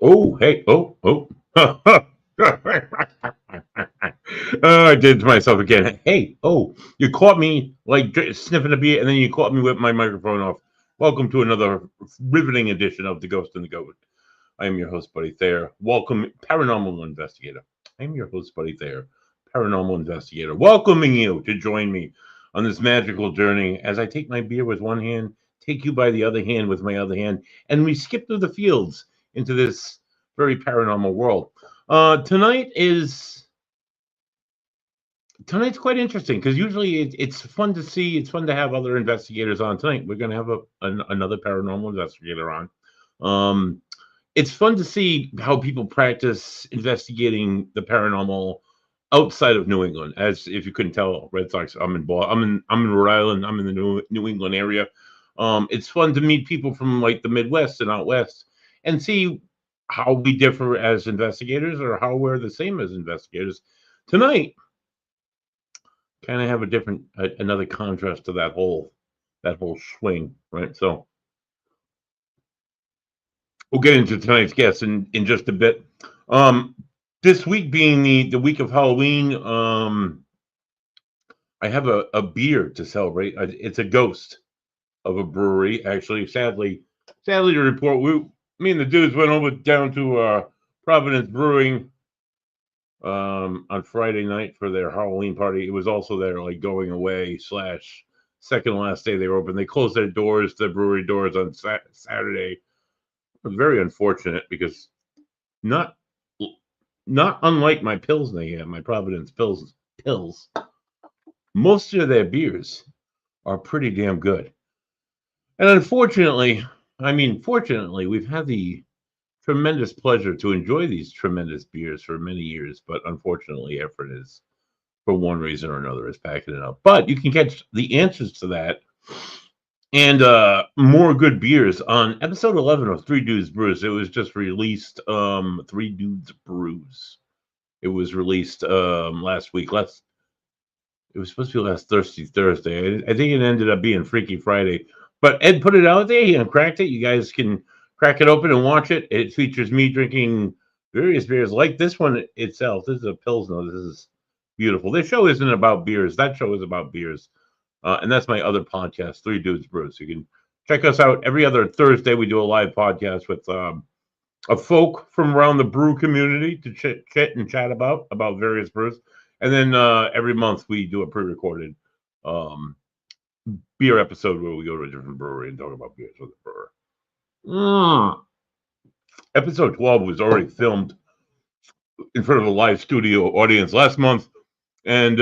Oh, hey, oh. I did to myself again. Hey, oh, you caught me like sniffing a beer, and then you caught me with my microphone off. Welcome to another riveting edition of The Ghost and the Goat. I am your host, Buddy Thayer. Welcome, Paranormal Investigator. I am your host, Buddy Thayer, Paranormal Investigator. Welcoming you to join me on this magical journey as I take my beer with one hand, take you by the other hand with my other hand, and we skip through the fields into this very paranormal world. Tonight's quite interesting because usually it's fun to see. It's fun to have other investigators on. Tonight we're going to have another paranormal investigator on. Um, it's fun to see how people practice investigating the paranormal outside of New England. As if you couldn't tell, Red Sox. I'm in Rhode Island. I'm in the New England area. It's fun to meet people from like the Midwest and out west and see how we differ as investigators or how we're the same as investigators. Tonight, kind of have another contrast to that whole swing, right? So we'll get into tonight's guest in just a bit. Um, this week being the week of Halloween, I have a beer to celebrate. It's a ghost of a brewery, actually. Sadly to report, me and the dudes went over down to Providence Brewing on Friday night for their Halloween party. It was also their like going away / second last day they were open. They closed the brewery doors on Saturday. Very unfortunate because not not unlike my Pilsner here, my Providence pills. Most of their beers are pretty damn good. And unfortunately, fortunately, we've had the tremendous pleasure to enjoy these tremendous beers for many years, but unfortunately, effort is, for one reason or another, is packing it up. But you can catch the answers to that and more good beers on episode 11 of Three Dudes Brews. It was just released. Three Dudes Brews. It was released last week. It was supposed to be last Thursday. I think it ended up being Freaky Friday. But Ed put it out there. He uncracked it. You guys can crack it open and watch it. It features me drinking various beers like this one itself. This is a Pilsner. This is beautiful. This show isn't about beers. That show is about beers. And that's my other podcast, Three Dudes Brews. You can check us out every other Thursday. We do a live podcast with a folk from around the brew community to chit and chat about various brews. And then every month we do a pre-recorded beer episode where we go to a different brewery and talk about beers with the brewer. Episode 12 was already filmed in front of a live studio audience last month. And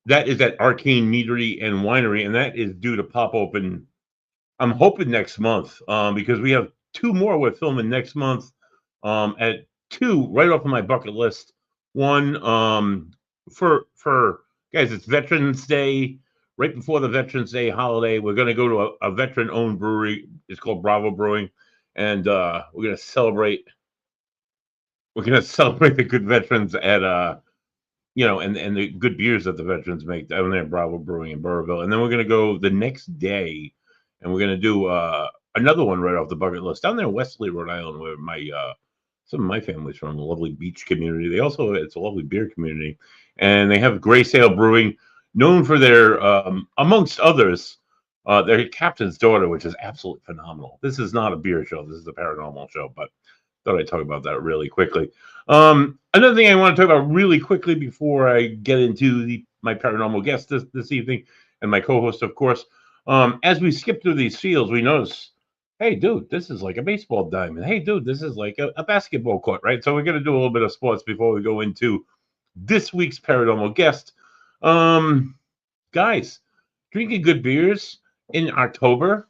that is at Arcane Meadery and Winery. And that is due to pop open, I'm hoping next month, because we have two more we're filming next month at two right off of my bucket list. One for guys, it's Veterans Day. Right before the Veterans Day holiday, we're going to go to a veteran-owned brewery. It's called Bravo Brewing, and we're going to celebrate. We're going to celebrate the good veterans at and the good beers that the veterans make down there at Bravo Brewing in Burrville. And then we're going to go the next day, and we're going to do another one right off the bucket list down there in Wesley, Rhode Island, where some of my family's from, a lovely beach community. It's a lovely beer community, and they have Gray Sail Brewing, known for their, amongst others, their captain's daughter, which is absolutely phenomenal. This is not a beer show. This is a paranormal show, but thought I'd talk about that really quickly. Another thing I want to talk about really quickly before I get into my paranormal guest this evening and my co-host, of course. As we skip through these fields, we notice, hey, dude, this is like a baseball diamond. Hey, dude, this is like a basketball court, right? So we're going to do a little bit of sports before we go into this week's paranormal guest. Guys, drinking good beers in October,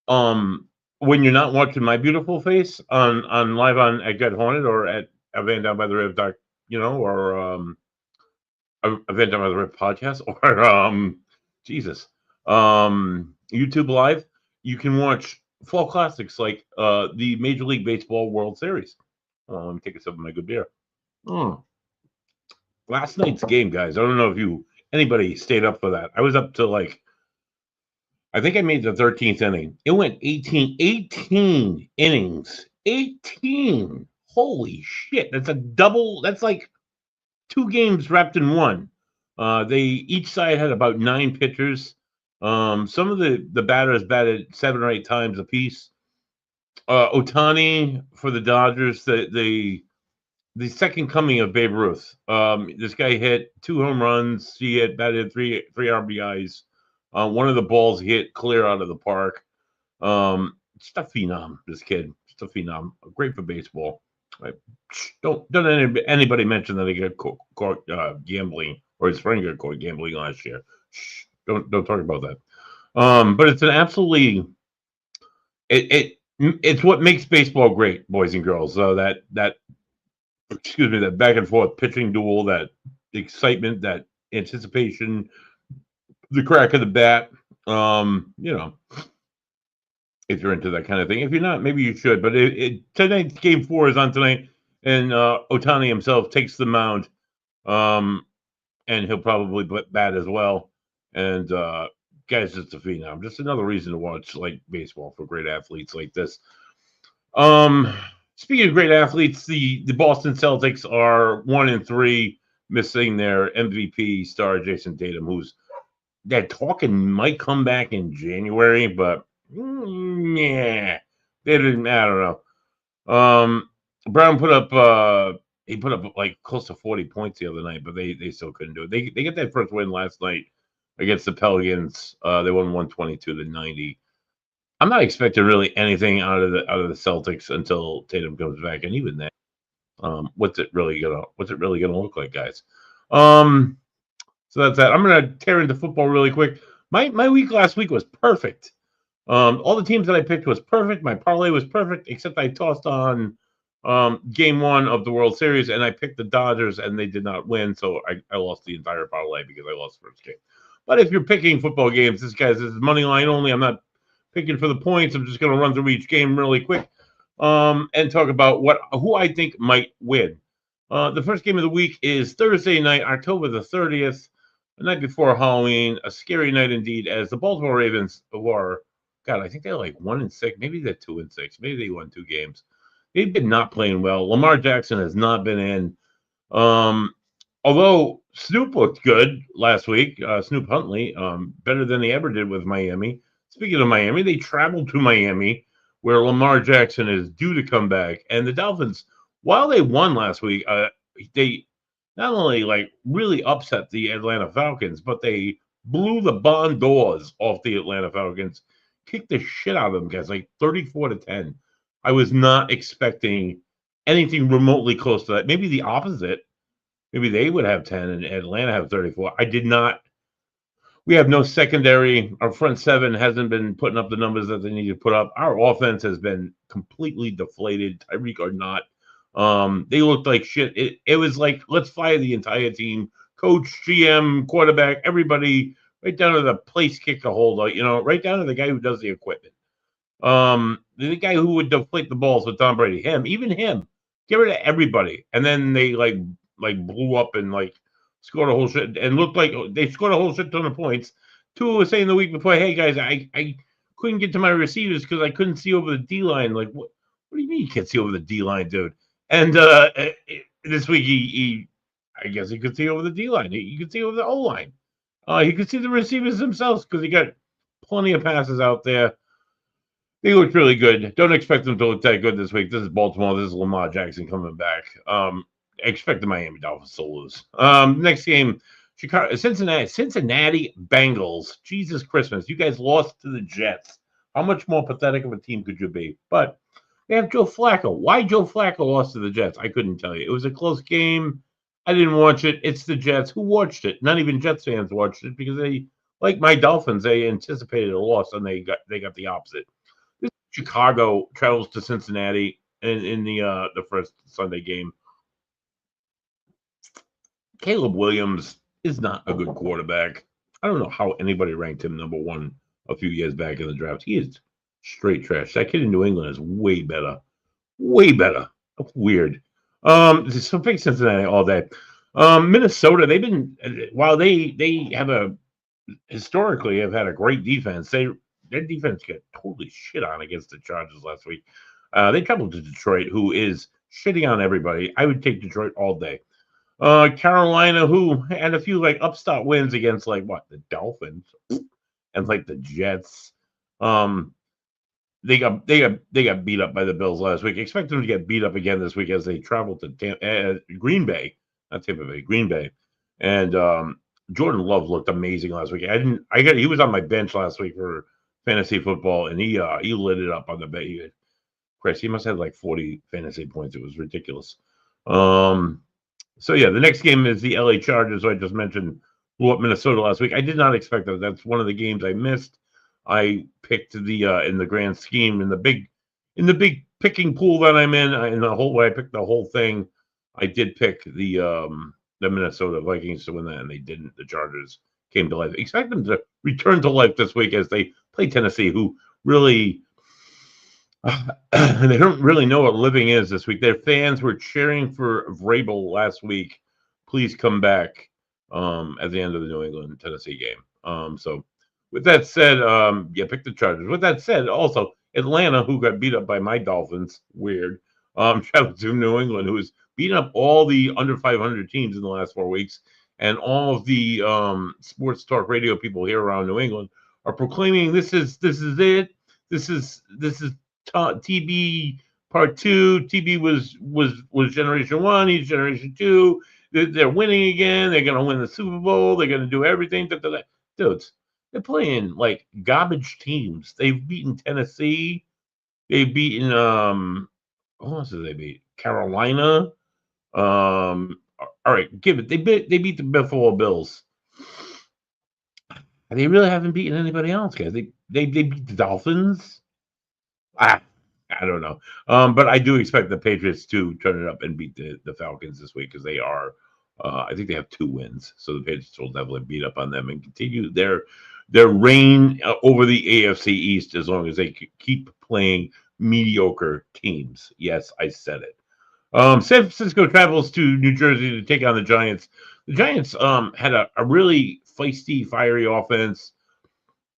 when you're not watching my beautiful face on live on at Get Haunted or at a Van Down by the River or a Van Down by the River podcast or YouTube Live, you can watch fall classics like the Major League Baseball World Series. Let me take a sip of my good beer. Last night's game, guys. I don't know if anybody stayed up for that. I was up to I think I made the 13th inning. It went 18 innings 18. Holy shit. That's a double. That's like 2 games wrapped in one. They each side had about 9 pitchers. Some of the batters batted 7 or 8 times apiece. Otani for the Dodgers, the second coming of Babe Ruth. This guy hit 2 home runs. He had batted three RBIs. One of the balls hit clear out of the park. Just a phenom. This kid, just a phenom. Great for baseball. Like, don't anybody mention that he got caught gambling or his friend got caught gambling last year. Don't talk about that. But it's an absolutely it's what makes baseball great, boys and girls. So that excuse me, that back and forth pitching duel, that excitement, that anticipation, the crack of the bat. You know, if you're into that kind of thing. If you're not, maybe you should. But tonight's game 4 is on tonight, and Otani himself takes the mound, and he'll probably bat as well. And guy's just a phenom. Just another reason to watch like baseball for great athletes like this. Speaking of great athletes, the Boston Celtics are 1-3, missing their MVP star Jason Tatum, who's they're talking might come back in January, but yeah, they didn't. I don't know. Brown put up he put up like close to 40 points the other night, but they still couldn't do it. They got that first win last night against the Pelicans. They won 122-90. I'm not expecting really anything out of the Celtics until Tatum comes back, and even then, what's it really gonna look like, guys? So that's that. I'm gonna tear into football really quick. My week last week was perfect. All the teams that I picked was perfect. My parlay was perfect, except I tossed on game 1 of the World Series, and I picked the Dodgers, and they did not win, so I lost the entire parlay because I lost the first game. But if you're picking football games, this is money line only. I'm not picking for the points. I'm just going to run through each game really quick and talk about who I think might win. The first game of the week is Thursday night, October the 30th, the night before Halloween. A scary night indeed, as the Baltimore Ravens, who are, God, I think they're like 1-6. Maybe they're 2-6. Maybe they won 2 games. They've been not playing well. Lamar Jackson has not been in. Although Snoop looked good last week, Snoop Huntley, better than he ever did with Miami. Speaking of Miami, they traveled to Miami, where Lamar Jackson is due to come back. And the Dolphins, while they won last week, they not only like really upset the Atlanta Falcons, but they blew the barn doors off the Atlanta Falcons, kicked the shit out of them, guys, like 34-10. I was not expecting anything remotely close to that. Maybe the opposite. Maybe they would have 10 and Atlanta have 34. I did not. We have no secondary. Our front seven hasn't been putting up the numbers that they need to put up. Our offense has been completely deflated. Tyreek or not. They looked like shit. It was like, let's fire the entire team. Coach, GM, quarterback, everybody, right down to the place kicker holder, right down to the guy who does the equipment. The guy who would deflate the balls with Tom Brady, even him, get rid of everybody. And then they like blew up and like scored a whole shit and looked like they scored a whole shit ton of points. Tua was saying the week before, hey guys, I couldn't get to my receivers because I couldn't see over the D line. Like, what do you mean you can't see over the D line, dude? And this week he I guess he could see over the D line. He could see over the O line. He could see the receivers themselves because he got plenty of passes out there. They looked really good. Don't expect them to look that good this week. This is Baltimore. This is Lamar Jackson coming back. Expect the Miami Dolphins to lose. Next game, Cincinnati Bengals. Jesus Christmas. You guys lost to the Jets. How much more pathetic of a team could you be? But they have Joe Flacco. Why Joe Flacco lost to the Jets? I couldn't tell you. It was a close game. I didn't watch it. It's the Jets. Who watched it? Not even Jets fans watched it because they, like my Dolphins, they anticipated a loss and they got the opposite. Chicago travels to Cincinnati in the first Sunday game. Caleb Williams is not a good quarterback. I don't know how anybody ranked him number 1 a few years back in the draft. He is straight trash. That kid in New England is way better. Way better. That's weird. So pick Cincinnati all day. Minnesota, they've been, while they have historically have had a great defense, their defense got totally shit on against the Chargers last week. They traveled to Detroit, who is shitting on everybody. I would take Detroit all day. Carolina, who had a few like upstart wins against like what the Dolphins and like the Jets. Um, they got beat up by the Bills last week. Expect them to get beat up again this week as they travel to Green Bay, not Tampa Bay, Green Bay, and Jordan Love looked amazing last week. He was on my bench last week for fantasy football, and he lit it up on the bench. Chris, he must have like 40 fantasy points. It was ridiculous. Um, so yeah, the next game is the LA Chargers, who I just mentioned, blew up Minnesota last week. I did not expect that. That's one of the games I missed. I picked the in the grand scheme in the big picking pool that I'm in the whole way I picked the whole thing. I did pick the Minnesota Vikings to win that, and they didn't. The Chargers came to life. Expect them to return to life this week as they play Tennessee, who really they don't really know what living is this week. Their fans were cheering for Vrabel last week. Please come back at the end of the New England Tennessee game. So with that said, yeah, pick the Chargers. With that said, also Atlanta, who got beat up by my Dolphins, weird. Shout out to New England, who has beaten up all the under 500 teams in the last 4 weeks, and all of the sports talk radio people here around New England are proclaiming this is it. This is TB part 2. TB was generation 1. He's generation 2. They're winning again. They're going to win the Super Bowl. They're going to do everything. Dudes, they're playing like garbage teams. They've beaten Tennessee. They've beaten who else did they beat? Carolina. All right, give it. They beat the Buffalo Bills. They really haven't beaten anybody else, guys. They beat the Dolphins. I don't know. But I do expect the Patriots to turn it up and beat the Falcons this week because they are. I think they have 2 wins, so the Patriots will definitely beat up on them and continue their reign over the AFC East as long as they keep playing mediocre teams. Yes, I said it. San Francisco travels to New Jersey to take on the Giants. The Giants had a really feisty, fiery offense.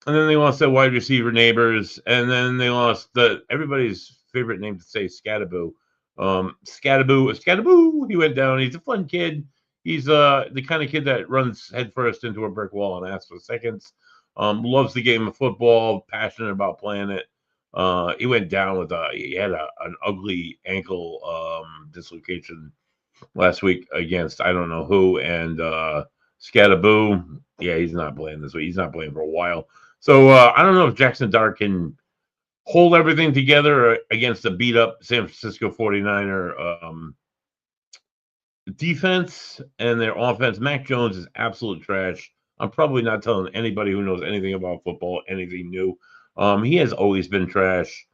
And then they lost their wide receiver neighbors, and then they lost everybody's favorite name to say, Scattaboo. Scattaboo. He went down. He's a fun kid. He's the kind of kid that runs headfirst into a brick wall and asks for seconds. Loves the game of football. Passionate about playing it. He went down with he had an ugly ankle dislocation last week against I don't know who, and Scattaboo. Yeah, he's not playing this week. He's not playing for a while. So I don't know if Jackson Dart can hold everything together against a beat-up San Francisco 49er defense and their offense. Mac Jones is absolute trash. I'm probably not telling anybody who knows anything about football anything new. He has always been trash.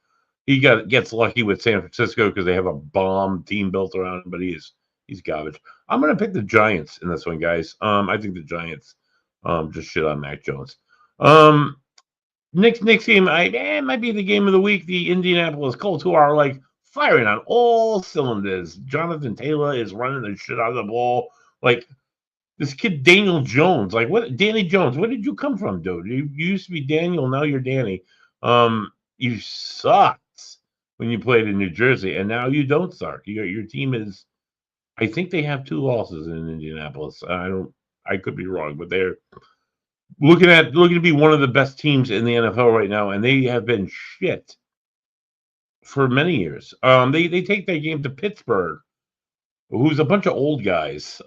He gets lucky with San Francisco because they have a bomb team built around him, but he's garbage. I'm going to pick the Giants in this one, guys. I think the Giants just shit on Mac Jones. Next game, it might be the game of the week. The Indianapolis Colts, who are like firing on all cylinders. Jonathan Taylor is running the shit out of the ball. Like this kid, Daniel Jones. Like what? Danny Jones. Where did you come from, dude? You used to be Daniel. Now you're Danny. You sucked when you played in New Jersey, and now you don't suck. Your team is. I think they have 2 losses in Indianapolis. I could be wrong, but they're looking to be one of the best teams in the NFL right now, and they have been shit for many years. They take that game to Pittsburgh, who's a bunch of old guys.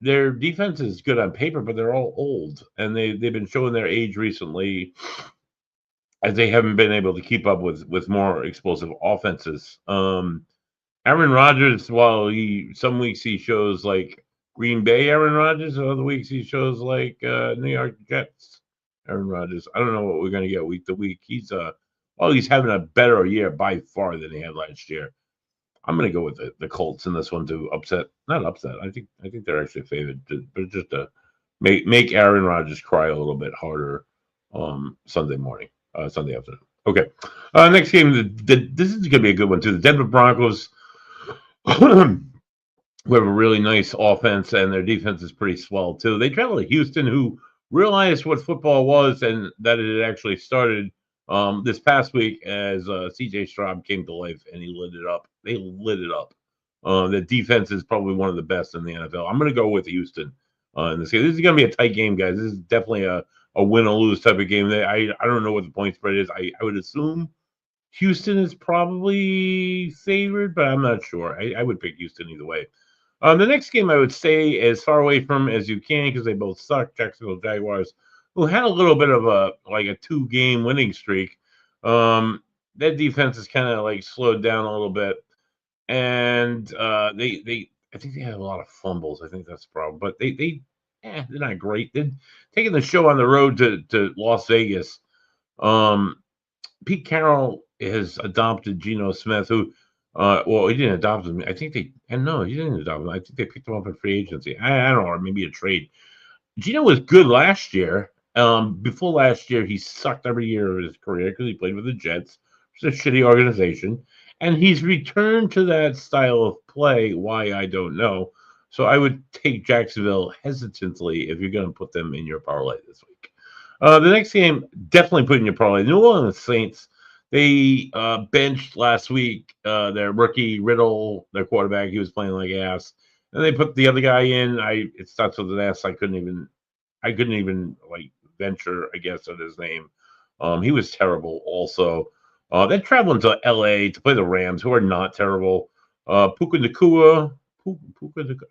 Their defense is good on paper, but they're all old, and they've been showing their age recently, as they haven't been able to keep up with more explosive offenses. Aaron Rodgers, while some weeks he shows like Green Bay Aaron Rodgers, and other weeks he shows like New York Jets Aaron Rodgers. I don't know what we're going to get week to week. He's having a better year by far than he had last year. I'm going to go with the Colts in this one to not upset. I think they're actually favored, but just to make Aaron Rodgers cry a little bit harder Sunday afternoon. Okay, next game. This is going to be a good one too. The Denver Broncos. We have a really nice offense, and their defense is pretty swell, too. They travel to Houston, who realized what football was and that it had actually started this past week as CJ Stroud came to life and he lit it up. They lit it up. The defense is probably one of the best in the NFL. I'm going to go with Houston in this game. This is going to be a tight game, guys. This is definitely a win or lose type of game. I don't know what the point spread is. I would assume Houston is probably favored, but I'm not sure. I would pick Houston either way. The next game I would stay as far away from as you can because they both suck. Jacksonville Jaguars, who had a little bit of a 2-game winning streak. That defense is kind of like slowed down a little bit, and they I think they had a lot of fumbles. I think that's the problem. But they're not great. They're taking the show on the road to Las Vegas. Um, Pete Carroll has adopted Geno Smith, who, well, he didn't adopt him. I think and no, he didn't adopt him. I think they picked him up in free agency. I don't know, or maybe a trade. Geno was good last year. Before last year, he sucked every year of his career because he played with the Jets. It's a shitty organization. And he's returned to that style of play. Why, I don't know. So I would take Jacksonville hesitantly if you're going to put them in your parlay this week. The next game, definitely put in your parlay. New Orleans Saints, they benched last week their rookie Riddle, their quarterback. He was playing like ass. And they put the other guy in. It starts with an S. I couldn't even like venture a guess at his name. He was terrible also. They're traveling to LA to play the Rams, who are not terrible. Puka Nakua,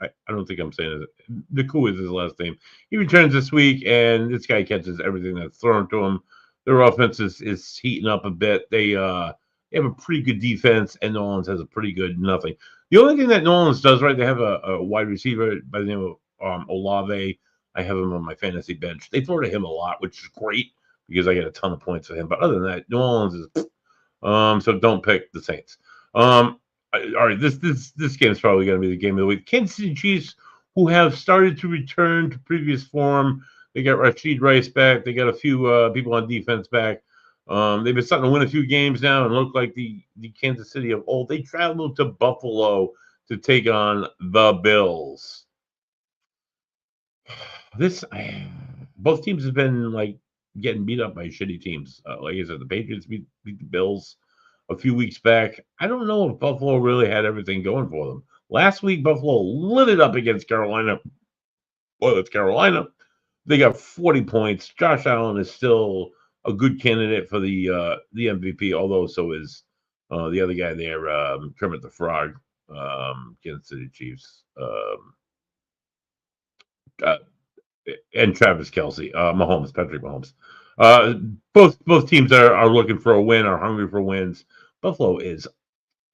I don't think I'm saying it. Nakua is his last name. He returns this week, and this guy catches everything that's thrown to him. Their offense is heating up a bit. They have a pretty good defense, and New Orleans has a pretty good nothing. The only thing that New Orleans does right, they have a wide receiver by the name of Olave. I have him on my fantasy bench. They throw to him a lot, which is great because I get a ton of points for him. But other than that, New Orleans is so don't pick the Saints. All right, this game is probably going to be the game of the week. Kansas City Chiefs, who have started to return to previous form. They got Rashid Rice back. They got a few people on defense back. They've been starting to win a few games now and look like the Kansas City of old. They traveled to Buffalo to take on the Bills. Both teams have been like getting beat up by shitty teams. Like I said, the Patriots beat the Bills a few weeks back. I don't know if Buffalo really had everything going for them. Last week, Buffalo lit it up against Carolina. Well, it's Carolina. They got 40 points. Josh Allen is still a good candidate for the MVP, although so is the other guy there, Kermit the Frog, Kansas City Chiefs. Uh, and Travis Kelce, Patrick Mahomes. Both teams are looking for a win, are hungry for wins. Buffalo is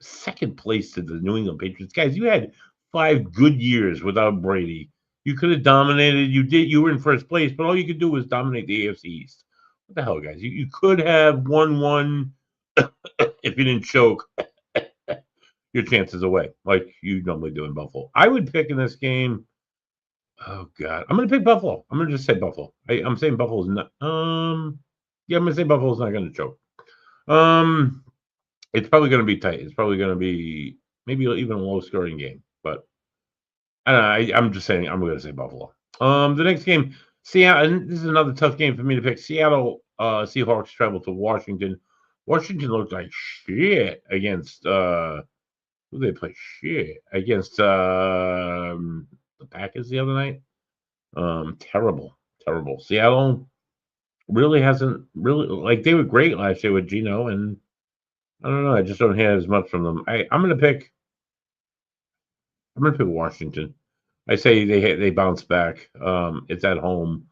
second place to the New England Patriots. Guys, you had 5 good years without Brady. You could have dominated. You did. You were in first place, but all you could do was dominate the AFC East. What the hell, guys? You could have won one if you didn't choke your chances away, like you normally do in Buffalo. I would pick in this game. Oh God, I'm gonna pick Buffalo. I'm gonna just say Buffalo. I'm saying Buffalo's not. Yeah, I'm gonna say Buffalo's not gonna choke. It's probably gonna be tight. It's probably gonna be maybe even a low scoring game. But I don't know. I'm just saying. I'm gonna say Buffalo. The next game, Seattle. And this is another tough game for me to pick. Seattle Seahawks travel to Washington. Washington looked like shit against who they play shit against the Packers the other night. Terrible. Seattle really hasn't like they were great last year with Geno, and I don't know. I just don't hear as much from them. I'm gonna pick Washington. I say they bounce back. It's at home.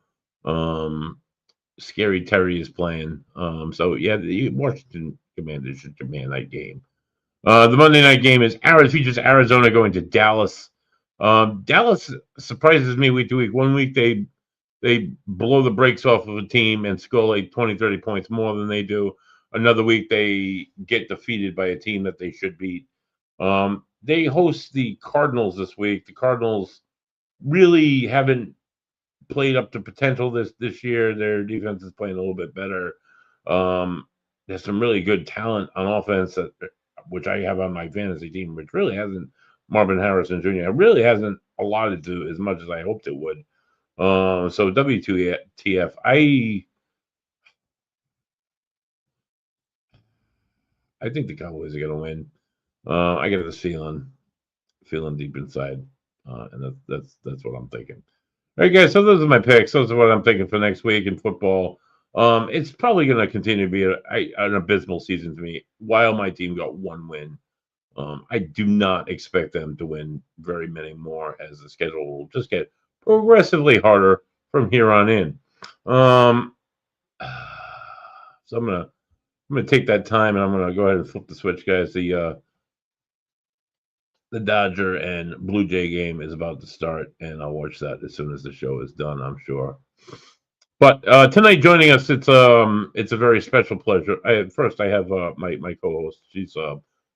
Scary Terry is playing. So yeah, the Washington Commanders should command that game. The Monday night game features Arizona going to Dallas. Dallas surprises me week to week. One week they blow the brakes off of a team and score like 20, 30 points more than they do. Another week they get defeated by a team that they should beat. They host the Cardinals this week. The Cardinals really haven't played up to potential this year. Their defense is playing a little bit better. There's some really good talent on offense which I have on my fantasy team, which really hasn't. Marvin Harrison Jr. It really hasn't allotted to as much as I hoped it would. So WTF? I think the Cowboys are going to win. I got this feeling deep inside, and that's what I'm thinking. All right, guys. So those are my picks. Those are what I'm thinking for next week in football. It's probably going to continue to be an abysmal season for me. While my team got one win, I do not expect them to win very many more, as the schedule will just get progressively harder from here on in. Um, so I'm gonna take that time and I'm gonna go ahead and flip the switch, guys. The Dodger and Blue Jay game is about to start, and I'll watch that as soon as the show is done, I'm sure. But tonight, joining us, it's a very special pleasure. First, I have my co-host. She's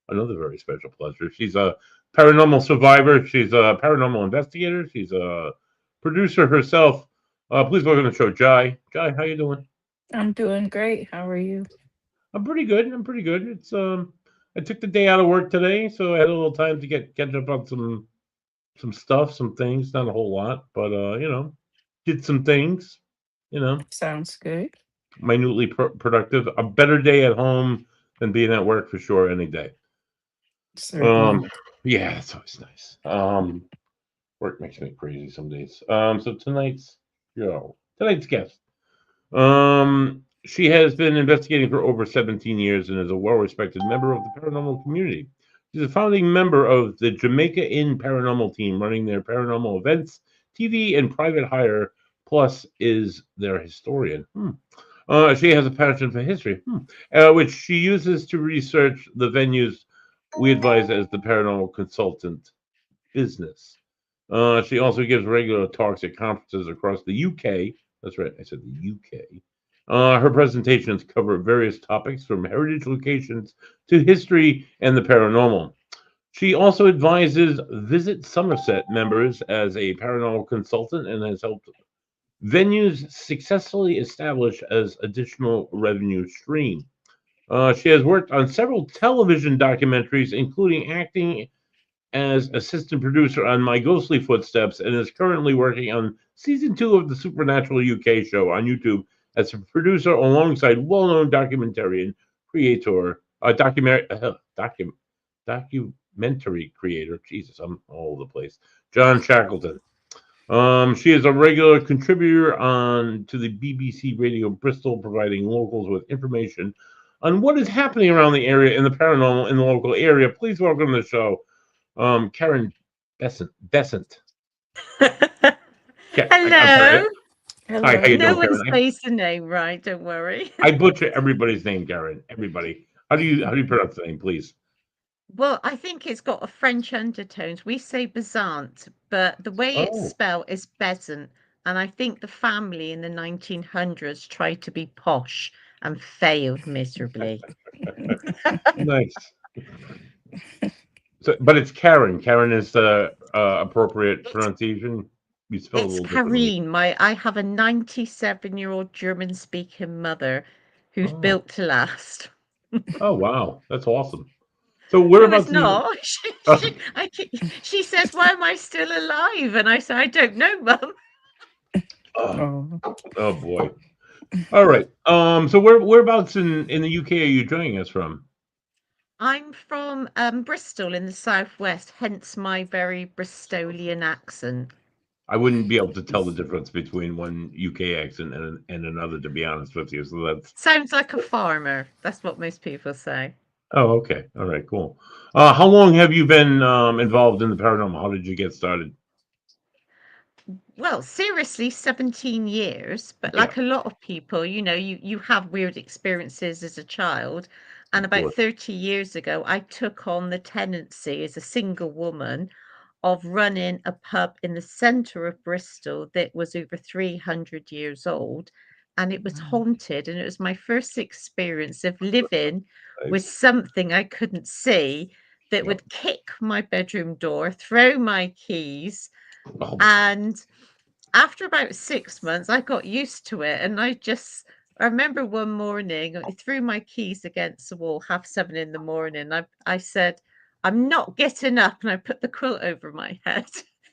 another very special pleasure. She's a paranormal survivor. She's a paranormal investigator. She's a producer herself. Please welcome to the show, Jai. Jai, how you doing? I'm doing great. How are you? I'm pretty good. I'm pretty good. I took the day out of work today, so I had a little time to catch up on some stuff, some things. Not a whole lot, but did some things. You know, Sounds good. minutely productive. A better day at home than being at work for sure any day. Certainly. Um, yeah, that's always nice. Work makes me crazy some days. So tonight's guest. She has been investigating for over 17 years and is a well-respected member of the paranormal community. She's a founding member of the Jamaica Inn Paranormal team, running their paranormal events, TV, and private hire. Plus, is their historian. She has a passion for history, which she uses to research the venues we advise as the paranormal consultant business. She also gives regular talks at conferences across the UK. That's right, I said the UK. Her presentations cover various topics from heritage locations to history and the paranormal. She also advises Visit Somerset members as a paranormal consultant and has helped venues successfully establish as additional revenue stream. She has worked on several television documentaries, including acting as assistant producer on My Ghostly Footsteps, and is currently working on season 2 of the Supernatural UK show on YouTube as a producer alongside well-known documentarian creator, documentary creator. Jesus, I'm all over the place. John Shackleton. She is a regular contributor on to the BBC Radio Bristol, providing locals with information on what is happening around the area in the paranormal in the local area. Please welcome to the show, Karin Beasant. Yeah, I'm Hello. sorry. Hi, how Hello. you No doing, one Karen? says the name right, don't worry. I butcher everybody's name, Karen. Everybody. How do you pronounce the name, please? Well, I think it's got a French undertones. We say Besant, but the way it's Oh, spelled is Besant. And I think the family in the 1900s tried to be posh and failed miserably. nice. So, but it's Karen. Karen is the appropriate It's pronunciation. You spell it a it's little differently. Karin. I have a 97-year-old German speaking mother who's Oh, built to last. oh, wow, that's awesome. So No, it's whereabouts in the? not. She says, "Why am I still alive?" And I say, "I don't know, Mum." Oh, Oh, oh boy. All right. So whereabouts in the UK are you joining us from? I'm from Bristol in the southwest, hence my very Bristolian accent. I wouldn't be able to tell the difference between one UK accent and another, to be honest with you. So that's Sounds like a farmer. That's what most people say. oh, okay. All right, cool. How long have you been involved in the paranormal? How did you get started? Well, seriously, 17 years, but Yeah, like a lot of people, you have weird experiences as a child. And of about course. 30 years ago, I took on the tenancy as a single woman of running a pub in the centre of Bristol that was over 300 years old. And it was wow. haunted. And it was my first experience of living with Nice. something I couldn't see that Yep. would kick my bedroom door, throw my keys, Oh my God. and after about 6 months, I got used to it, and I remember one morning, I threw my keys against the wall, 7:30 in the morning. I said, "I'm not getting up," and I put the quilt over my head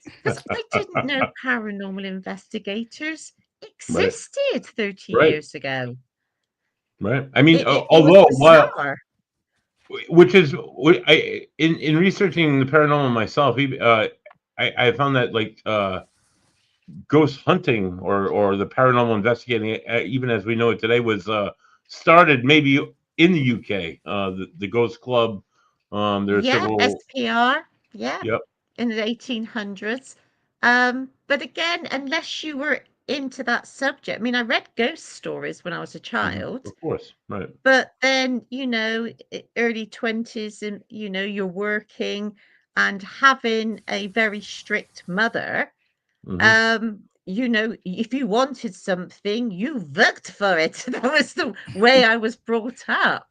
because I didn't know paranormal investigators Right. existed 30 Right. years ago. Right. I mean, It was although bizarre. which is in researching the paranormal myself. I found that like ghost hunting or the paranormal investigating, even as we know it today, was started maybe in the UK. The Ghost Club. There are Yeah, several. SPR. Yeah, Yep. in the 1800s. But again, unless you were into that subject, I mean, I read ghost stories when I was a child, Of course. Right. but then, early 20s, and, you're working and having a very strict mother. Hmm. If you wanted something, you worked for it. That was the way I was brought up.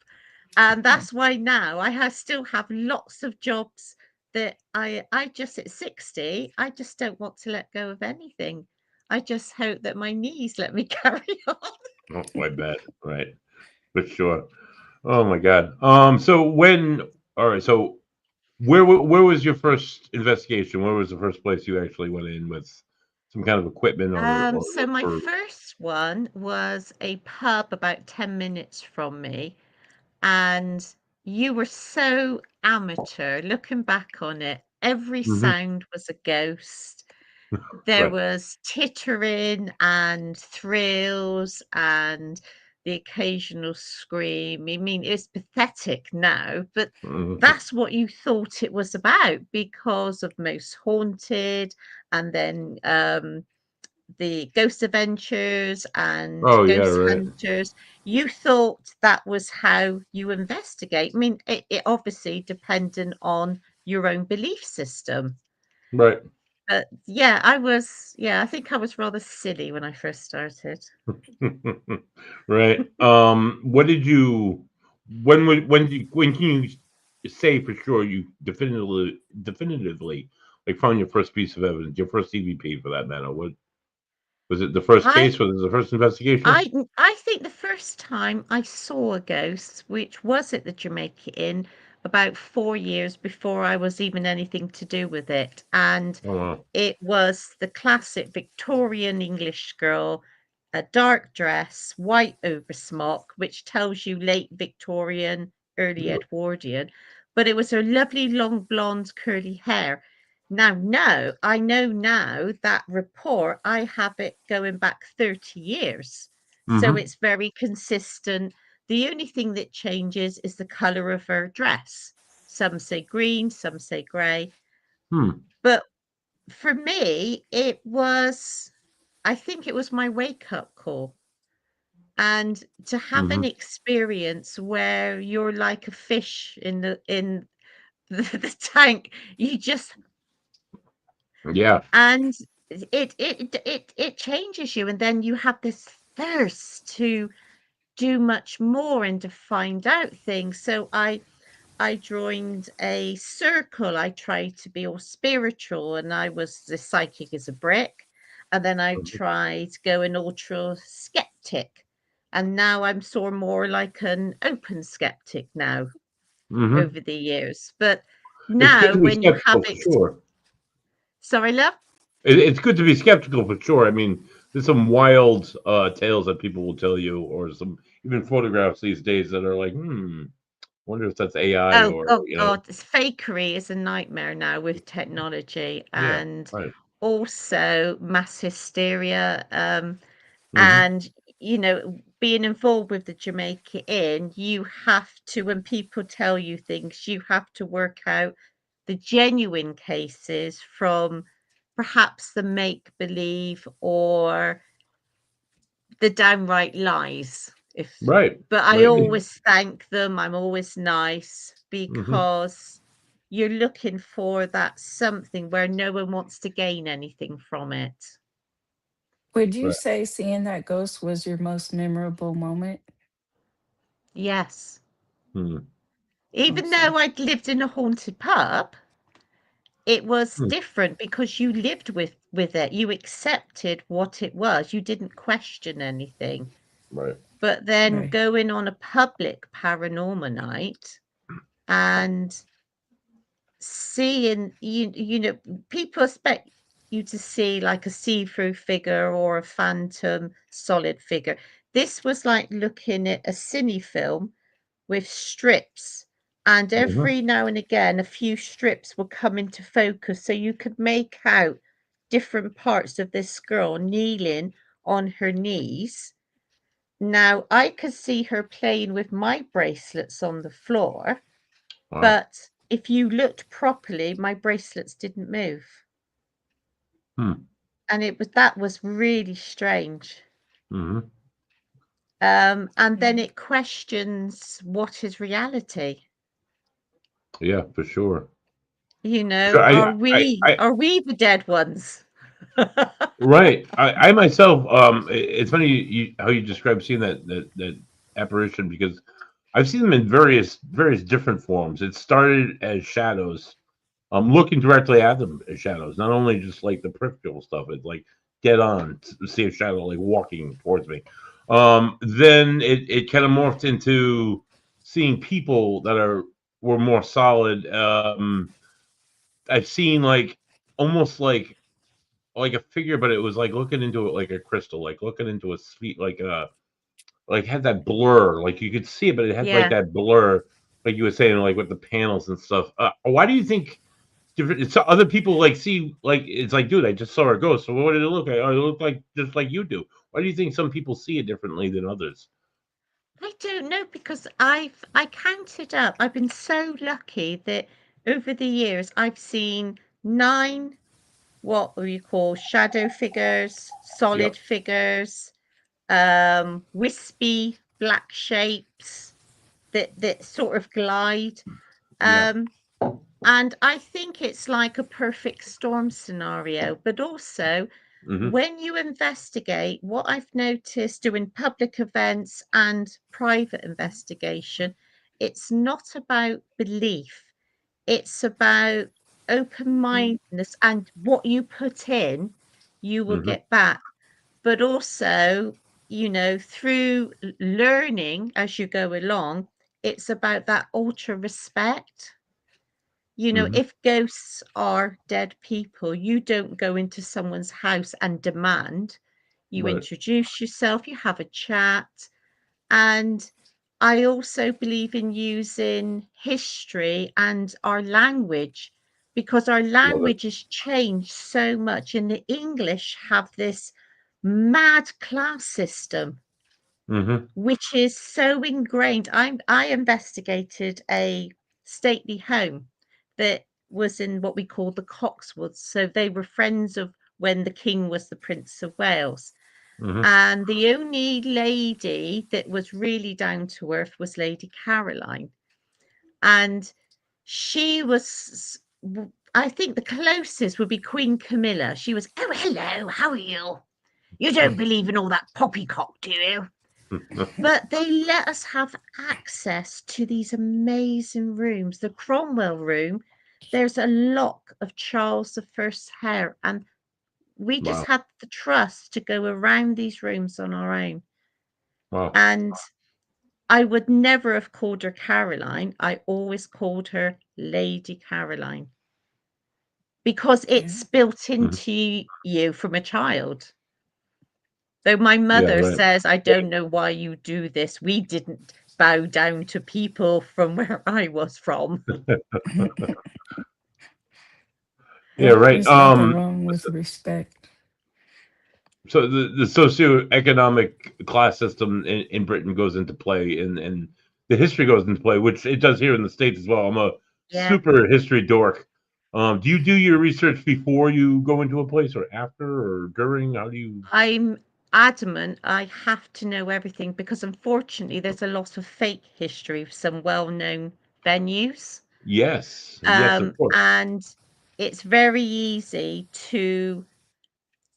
And that's why now still have lots of jobs that I just at 60, I just don't want to let go of anything. I just hope that my knees let me carry on. Oh, quite bad. Right. For sure. Oh my God. So when? All right. So where was your first investigation? Where was the first place you actually went in with some kind of equipment or So look my for? first one was a pub about 10 minutes from me. And you were so amateur looking back on it. Every Hmm. sound was a ghost. There Right. was tittering and thrills and the occasional scream. I mean, it's pathetic now, but Hmm. that's what you thought it was about because of Most Haunted and then the Ghost Adventures and Oh yeah. Ghost Right. Hunters. You thought that was how you investigate. I mean, it obviously depended on your own belief system. Right. But yeah, I think I was rather silly when I first started. Right. What did you? When can you say for sure you definitively like found your first piece of evidence, your first EVP for that matter? What was it? The first I case? Was it the first investigation? I think the first time I saw a ghost, which was at the Jamaica Inn, about 4 years before I was even anything to do with it, and Oh wow. it was the classic Victorian English girl, a dark dress, white oversmock, which tells you late Victorian, early Yeah. Edwardian, but it was her lovely long blonde curly hair. Now, no, I know now that report, I have it going back 30 years. So Mm-hmm. it's very consistent. The only thing that changes is the color of her dress. Some say green, some say gray. Hmm. But for me, I think it was my wake up call. And to have Mm-hmm. an experience where you're like a fish in the tank, you just Yeah. and it changes you, and then you have this thirst to do much more and to find out things. So I joined a circle. I tried to be all spiritual, and I was the psychic as a brick. And then I tried going ultra skeptic. And now I'm sort of more like an open skeptic now Mm-hmm. over the years. But It's good now to be when you have skeptical for sure. sorry, love? It's good to be skeptical for sure. I mean, there's some wild tales that people will tell you, or some even photographs these days that are like, wonder if that's AI Oh, or oh God, this fakery is a nightmare now with technology yeah, and right. also mass hysteria. Hmm. And, being involved with the Jamaica Inn, you have to, when people tell you things, you have to work out the genuine cases from perhaps the make believe or the downright lies. If Right, But I right. always thank them. I'm always nice Hmm. because you're looking for that something where no one wants to gain anything from it. Would you Right. say seeing that ghost was your most memorable moment? Yes. Hmm. Even Awesome. though I'd lived in a haunted pub, it was Hmm. different because you lived with it. You accepted what it was. You didn't question anything. Right. But then Right. going on a public paranormal night and seeing people expect you to see like a see-through figure or a phantom solid figure. This was like looking at a cine film with strips And every now and again, a few strips will come into focus, so you could make out different parts of this girl kneeling on her knees. Now, I could see her playing with my bracelets on the floor, Wow. but if you looked properly, my bracelets didn't move. Hmm. And that was really strange. hmm And then it questions what is reality. Yeah, for sure. You know, Sure. are we the dead ones? Right. I myself, it's funny how you describe seeing that apparition, because I've seen them in various different forms. It started as shadows. I'm looking directly at them as shadows, not only just like the peripheral stuff. It's like dead on to see a shadow like walking towards me. Then it kind of morphed into seeing people that were more solid. I've seen like almost like a figure, but it was like looking into it like a crystal, like looking into a sweet, like had that blur, like you could see it, but it had like Yeah. that blur, like you were saying, like with the panels and stuff. Why do you think different? So other people like see, like it's like, dude, I just saw a ghost. So what did it look like? Oh, it looked like just like you do. Why do you think some people see it differently than others? I don't know, because I counted up. I've been so lucky that over the years I've seen 9 what we call shadow figures, solid Yep. figures, wispy black shapes that sort of glide. Yeah. And I think it's like a perfect storm scenario. But also, hmm when you investigate, what I've noticed doing public events and private investigation, it's not about belief, it's about open mindedness, and what you put in, you will hmm get back. But also, through learning as you go along, it's about that ultra respect. hmm If ghosts are dead people, you don't go into someone's house and demand. You Right. introduce yourself, you have a chat. And I also believe in using history and our language, because our Love it. language has changed so much. And the English have this mad class system, hmm which is so ingrained. I investigated a stately home that was in what we call the Cotswolds. So they were friends of when the king was the Prince of Wales. hmm And the only lady that was really down to earth was Lady Caroline. And she was, I think the closest would be Queen Camilla. She was, oh, hello, how are you? You don't believe in all that poppycock, do you? But they let us have access to these amazing rooms. The Cromwell room, there's a lock of Charles I's hair, and we just Wow. had the trust to go around these rooms on our own. Wow. And I would never have called her Caroline. I always called her Lady Caroline, because Yeah. it's built hmm into you from a child. Though my Yeah. mother Right. says, I don't know why you do this. We didn't bow down to people from where I was from. Yeah. Well, Right. there's nothing wrong with respect. So the socioeconomic class system in Britain goes into play, and the history goes into play, which it does here in the States as well. I'm a Yeah. super history dork. Do you do your research before you go into a place, or after, or during? How do you? I'm adamant I have to know everything, because unfortunately there's a lot of fake history of some well-known venues. Yes, yes, of course. And it's very easy to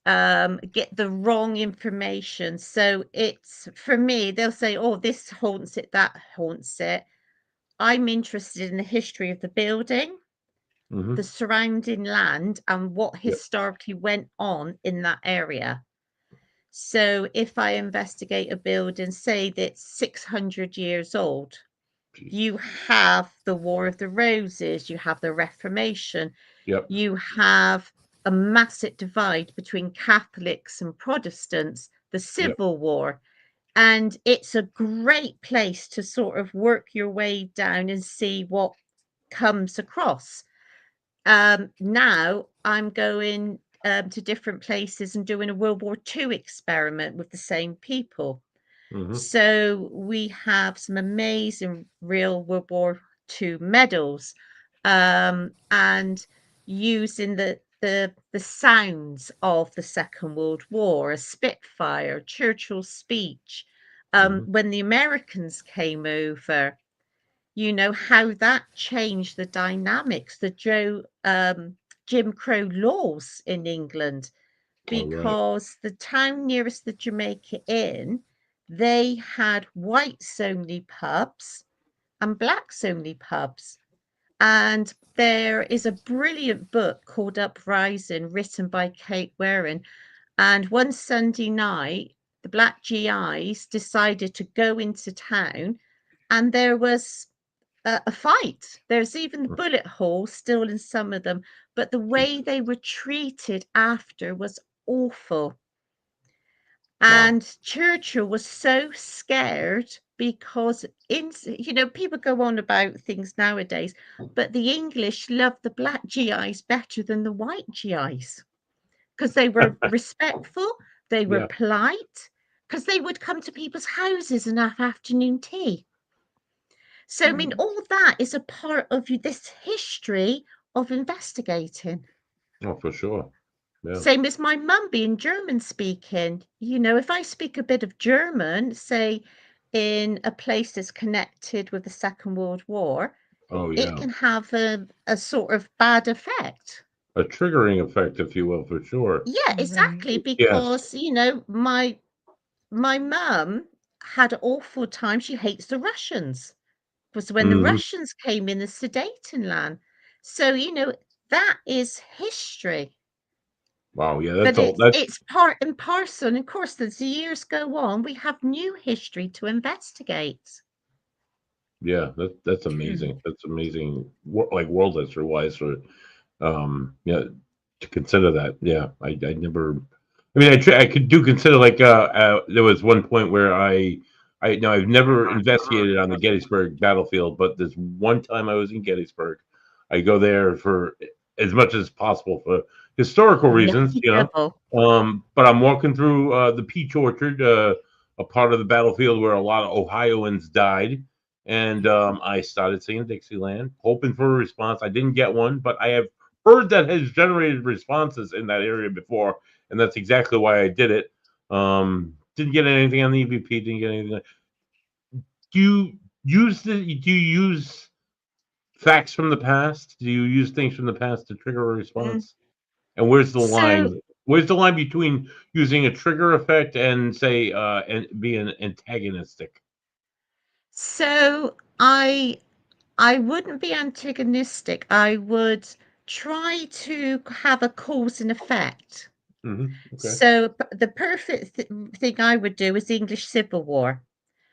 get the wrong information. So it's, for me, they'll say, oh, this haunts it, that haunts it. I'm interested in the history of the building, hmm the surrounding land, and what Yep. historically went on in that area. So if I investigate a building, say that's 600 years old, you Jesus. have the War of the Roses, you have the Reformation, Yep. you have a massive divide between Catholics and Protestants, the Yep. Civil War. And it's a great place to sort of work your way down and see what comes across. Now I'm going to different places and doing a World War II experiment with the same people. Hmm. So we have some amazing real World War II medals, and using the sounds of the Second World War, a Spitfire, Churchill's speech, Hmm. when the Americans came over, you know, how that changed the dynamics, the Jim Crow laws in England, All right. because the town nearest the Jamaica Inn, they had whites only pubs and blacks only pubs. And there is a brilliant book called Uprising, written by Kate Waring. And one Sunday night, the black GIs decided to go into town, and there was a fight. There's even the bullet holes still in some of them, but the way they were treated after was awful. Wow. And Churchill was so scared because, you know, people go on about things nowadays, but the English loved the black GIs better than the white GIs because they were respectful, they were Yeah. polite, because they would come to people's houses and have afternoon tea. So, I mean, Right. all that is a part of this history of investigating. Oh, for sure. Yeah. Same as my mum being German speaking. You know, if I speak a bit of German, say in a place that's connected with the Second World War, Oh, it yeah. can have a sort of bad effect. A triggering effect, if you will, for sure. Yeah, Right. exactly. Yes. Because, you know, my mum had an awful time. She hates the Russians. Was when the Hmm. Russians came in the Sudetenland. So, you know, that is history. Wow. Yeah. But That's all. That's it's part and parcel. And of course, as the years go on, we have new history to investigate. yeah. That's True. amazing. That's amazing. Like world history wise, for yeah, to consider that. Yeah. I never. I mean, I could do consider like there was one point where I no, I've never investigated on the Gettysburg battlefield, but this one time I was in Gettysburg, I go there for as much as possible for historical reasons, Lucky you know. devil. But I'm walking through the peach orchard, a part of the battlefield where a lot of Ohioans died, and I started singing Dixieland, hoping for a response. I didn't get one, but I have heard that has generated responses in that area before, and that's exactly why I did it. Didn't get anything on the EVP. Didn't get anything. Do you Do you use facts from the past? Do you use things from the past to trigger a Mm. response? And where's the So, line? Where's the line between using a trigger effect and say and being antagonistic? so I wouldn't be antagonistic. I would try to have a cause and effect. Okay. So the perfect thing I would do is the English Civil War.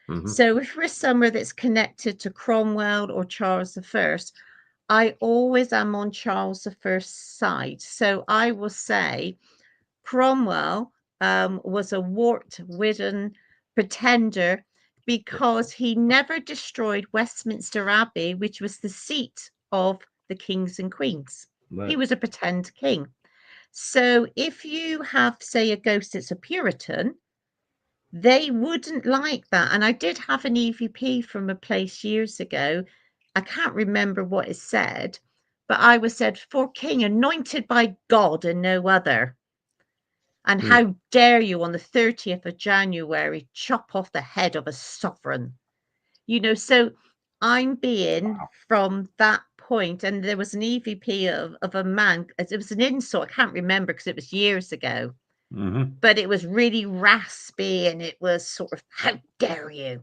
Hmm. So if we're somewhere that's connected to Cromwell or Charles I, I always am on Charles I's side. So I will say Cromwell was a wart-ridden pretender because he never destroyed Westminster Abbey, which was the seat of the kings and queens. He Right. was a pretend king. So if you have, say, a ghost that's a Puritan, they wouldn't like that. And I did have an EVP from a place years ago. I can't remember what it said, but I was said, for king anointed by God and no other. And Hmm. how dare you on the 30th of January chop off the head of a sovereign? You know, so I'm being from that point, and there was an EVP of a man, it was an insult, I can't remember because it was years ago, Hmm. but it was really raspy and it was sort of, how dare you?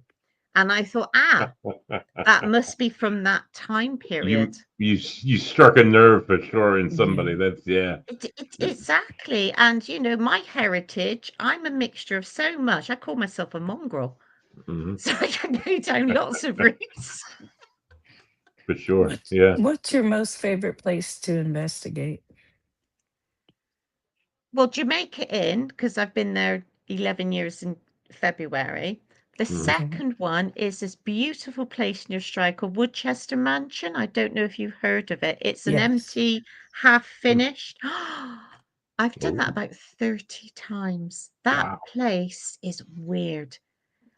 And I thought, that must be from that time period. You struck a nerve for sure in somebody. Yeah. That's yeah. Exactly. And, you know, my heritage, I'm a mixture of so much. I call myself a mongrel. Hmm. So I can go down lots of routes. For sure. Yeah. What's your most favorite place to investigate? Well, Jamaica Inn, because I've been there 11 years in February. The Mhm. second one is this beautiful place near Stroud called Woodchester Mansion. I don't know if you've heard of it. It's an Yes. empty, half finished. I've done that Oh, about 30 times. That wow. place is weird.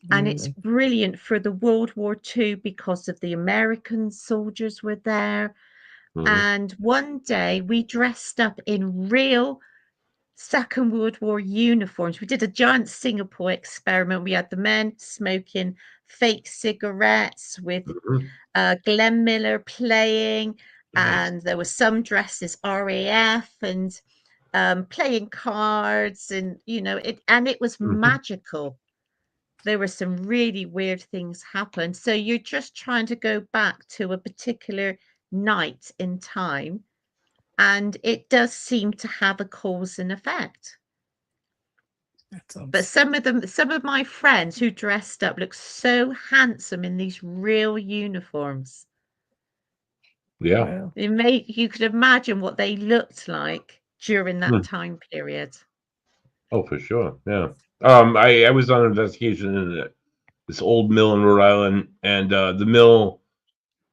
And it's Really. brilliant for the World War II because of the American soldiers were there. Mhm. And one day we dressed up in real Second World War uniforms. We did a giant Singapore experiment. We had the men smoking fake cigarettes with Mhm. Glenn Miller playing, Nice. and there were some dressed as RAF and playing cards, and it was Mhm. magical. There were some really weird things happen. So you're just trying to go back to a particular night in time, and it does seem to have a cause and effect. That But sounds. some of my friends who dressed up look so handsome in these real uniforms. Yeah. Wow. You could imagine what they looked like during that Hmm. time period. Oh, for sure. Yeah. I was on investigation in this old mill in Rhode Island, and the mill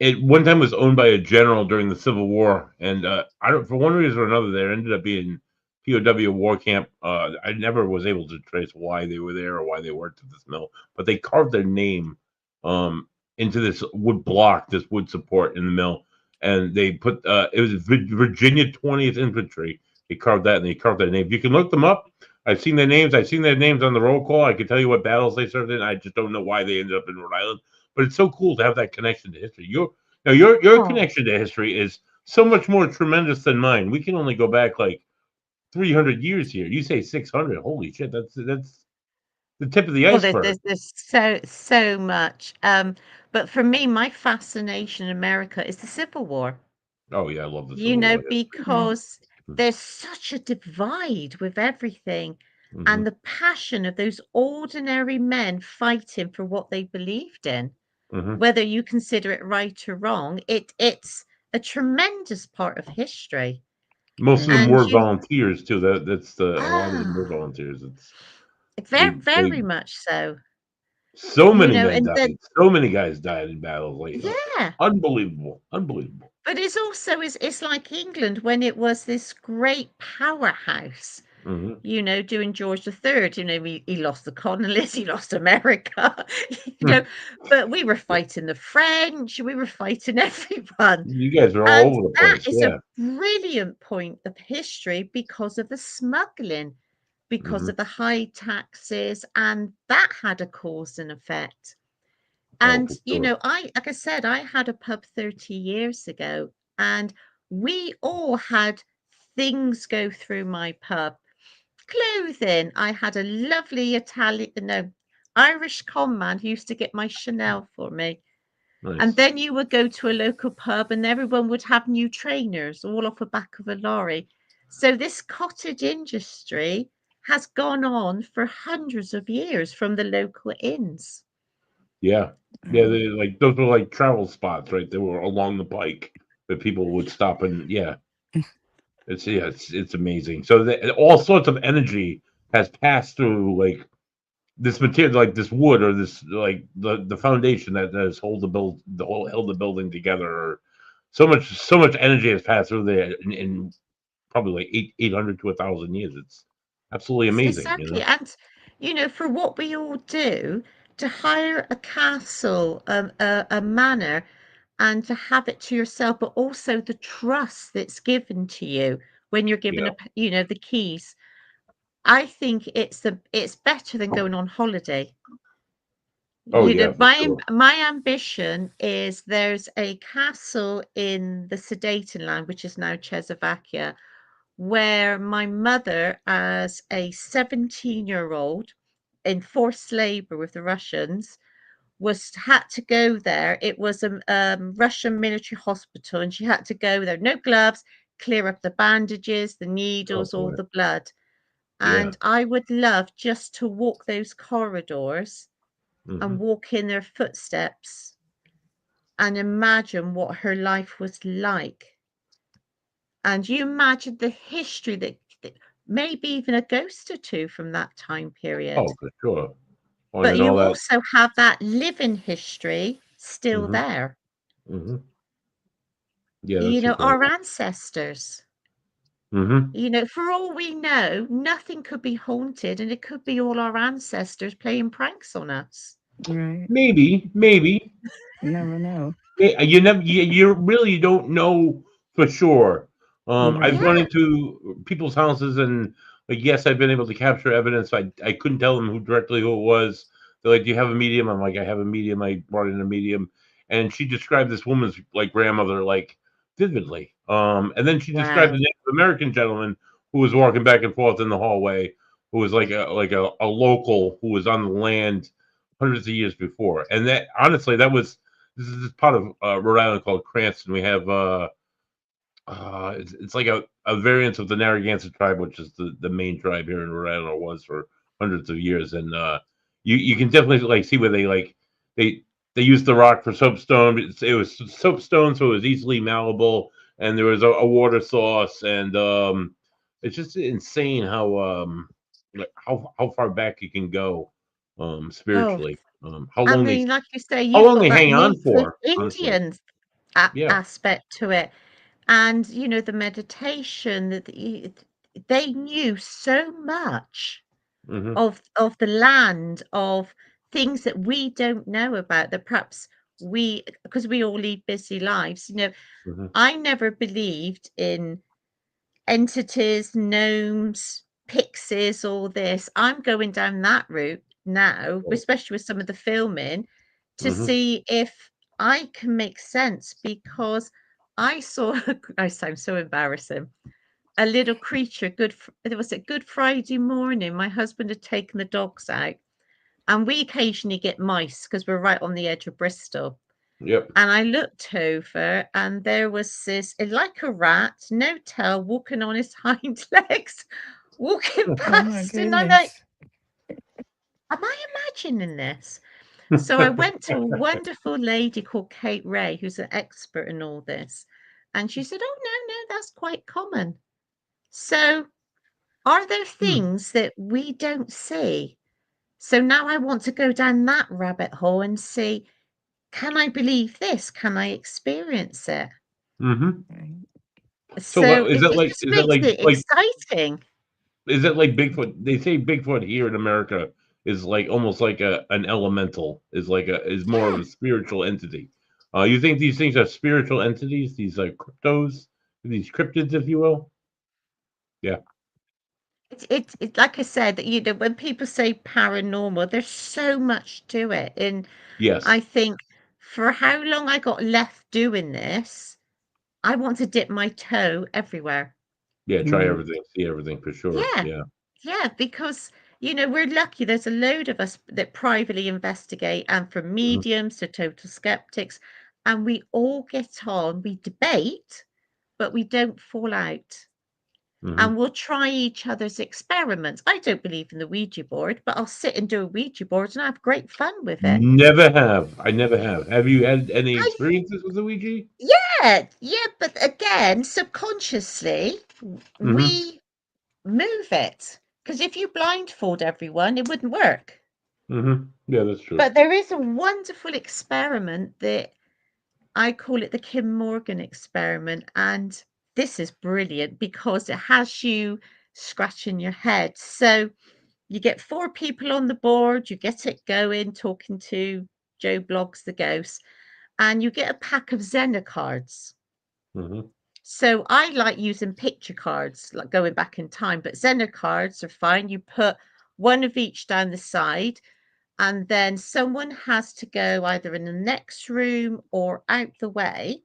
it one time was owned by a general during the Civil War, and I don't for one reason or another there ended up being POW war camp. I never was able to trace why they were there or why they worked at this mill, but they carved their name um, into this wood block, this wood support in the mill, and they put it was Virginia 20th Infantry. They carved that and they carved their name. You can look them up. I've seen their names. I've seen their names on the roll call. I can tell you what battles they served in. I just don't know why they ended up in Rhode Island. But it's so cool to have that connection to history. Your Oh, connection to history is so much more tremendous than mine. We can only go back like 300 years here. You say 600. Holy shit, that's the tip of the well, iceberg. there's so much. But for me, my fascination in America is the Civil War. Oh yeah, I love the Civil War history. Mm. Because there's such a divide with everything, Mm-hmm. and the passion of those ordinary men fighting for what they believed in, Mm-hmm. whether you consider it right or wrong, it's a tremendous part of history. Most of them Mhm. And were volunteers too. That's the a lot of them were ah, volunteers. It's very, they very much so. so many men And then died. So many guys died in battles. Like yeah, unbelievable, unbelievable. but it's also it's like England when it was this great powerhouse. Mm-hmm. During George III, he lost the colonies, he lost America, you know, but we were fighting the French, we were fighting everyone. You guys are all And over the that place. is a Yeah. brilliant point of history because of the smuggling, because Mm-hmm. of the high taxes, and that had a cause and effect. Oh, And, for sure. like I said, I had a pub 30 years ago, and we all had things go through my pub. Clothing. I had a lovely Irish con man who used to get my Chanel for me. And Nice. then you would go to a local pub and everyone would have new trainers all off the back of a lorry. So this cottage industry has gone on for hundreds of years from the local inns. Yeah. Yeah, Wow. they like those were like travel spots, right? They were along the pike that people would stop and yeah, it's amazing. So all sorts of energy has passed through like this material, like this wood or this like the foundation that has held the building together. Or so much energy has passed through there in probably like 800 to 1,000 years. It's absolutely amazing, you Exactly. know. And, for what we all do, to hire a castle, a manor, and to have it to yourself, but also the trust that's given to you when you're given Yeah. the keys. I think it's better than going on holiday. Oh yeah, for sure. My ambition is there's a castle in the Sudetenland, which is now Czechoslovakia, where my mother, as a 17-year-old in forced labor with the Russians, was had to go there. It was a Russian military hospital, and she had to go there. No gloves, clear up the bandages, the Oh needles, all boy. the blood. Yeah. And I would love just to walk those corridors and Hmm. walk in their footsteps and imagine what her life was like. And you imagine the history that maybe even a ghost or two from that time period. Oh, for sure. But and all you that. also have that living history still Mhm. there. Mhm. Yeah, that's Our incredible. ancestors. Mhm. For all we know, nothing could be haunted, and it could be all our ancestors playing pranks on us. Right. Maybe. Never know. You never, you really don't know for sure. I've Right. gone Yeah, into people's houses and like, yes, I've been able to capture evidence. I couldn't tell them who it was. They're like, "Do you have a medium?" I'm like, "I have a medium." I brought in a medium, and she described this woman's like grandmother like vividly. And then she described the wow. Native American gentleman who was walking back and forth in the hallway, who was like a local who was on the land hundreds of years before. And that honestly, this is this part of Rhode Island called Cranston. We have it's like a variant of the Narragansett tribe, which is the main tribe here in Rhode Island, or was for hundreds of years. And you can definitely like see where they they used the rock for soapstone. It was soapstone, so it was easily malleable, and there was a water source, and it's just insane how like how far back you can go Oh, spiritually. How I long they mean, like you say, how you've long got they that hang on native for, honestly. Indian Yeah. aspect to it. And, the meditation that they knew so much Mhm. of the land, of things that we don't know about, that perhaps because we all lead busy lives. Mhm. I never believed in entities, gnomes, pixies, all this. I'm going down that route now, Right. especially with some of the filming, to Mhm. see if I can make sense, because I saw, I sound so embarrassing, a little creature. Was it Good Friday morning? My husband had taken the dogs out, and we occasionally get mice because we're right on the edge of Bristol. Yep. And I looked over, and there was this, like a rat, no tail, walking on his hind legs, walking Oh my past. And I'm like, goodness. am I imagining this? So I went to a wonderful lady called Kate Ray, who's an expert in all this. And she said, oh, no, no, that's quite common. So are there Hmm. things that we don't see? So now I want to go down that rabbit hole and see, can I believe this? Can I experience it? Mhm. Right. So So it just is that makes it exciting. Bigfoot? They say Bigfoot here in America is like almost like an elemental, is more of Yeah. a spiritual entity. You think these things are spiritual entities? These like cryptos, these cryptids, if you will. Yeah. It like I said, when people say paranormal, there's so much to it. And I Yes. think for how long I got left doing this, I want to dip my toe everywhere. Yeah. Try Right. everything, see everything for sure. Yeah. Yeah. Yeah, because we're lucky. There's a load of us that privately investigate, and from Mhm. mediums to total skeptics, and we all get on, we debate, but we don't fall out. And Mhm. we'll try each other's experiments. I don't believe in the Ouija board, but I'll sit and do a Ouija board and have great fun with it. Never have. I never have. Have you had any I experiences with the Ouija? Yeah, yeah, but again, subconsciously, Mhm. we move it. Because if you blindfold everyone, it wouldn't work. Mhm. Yeah, that's true. But there is a wonderful experiment that I call it the Kim Morgan experiment. And this is brilliant because it has you scratching your head. So you get 4 people on the board, you get it going, talking to Joe Bloggs the ghost, and you get a pack of Zena cards. Mhm. So I like using picture cards, like going back in time, but Zena cards are fine. You put one of each down the side, and then someone has to go either in the next room or out the way,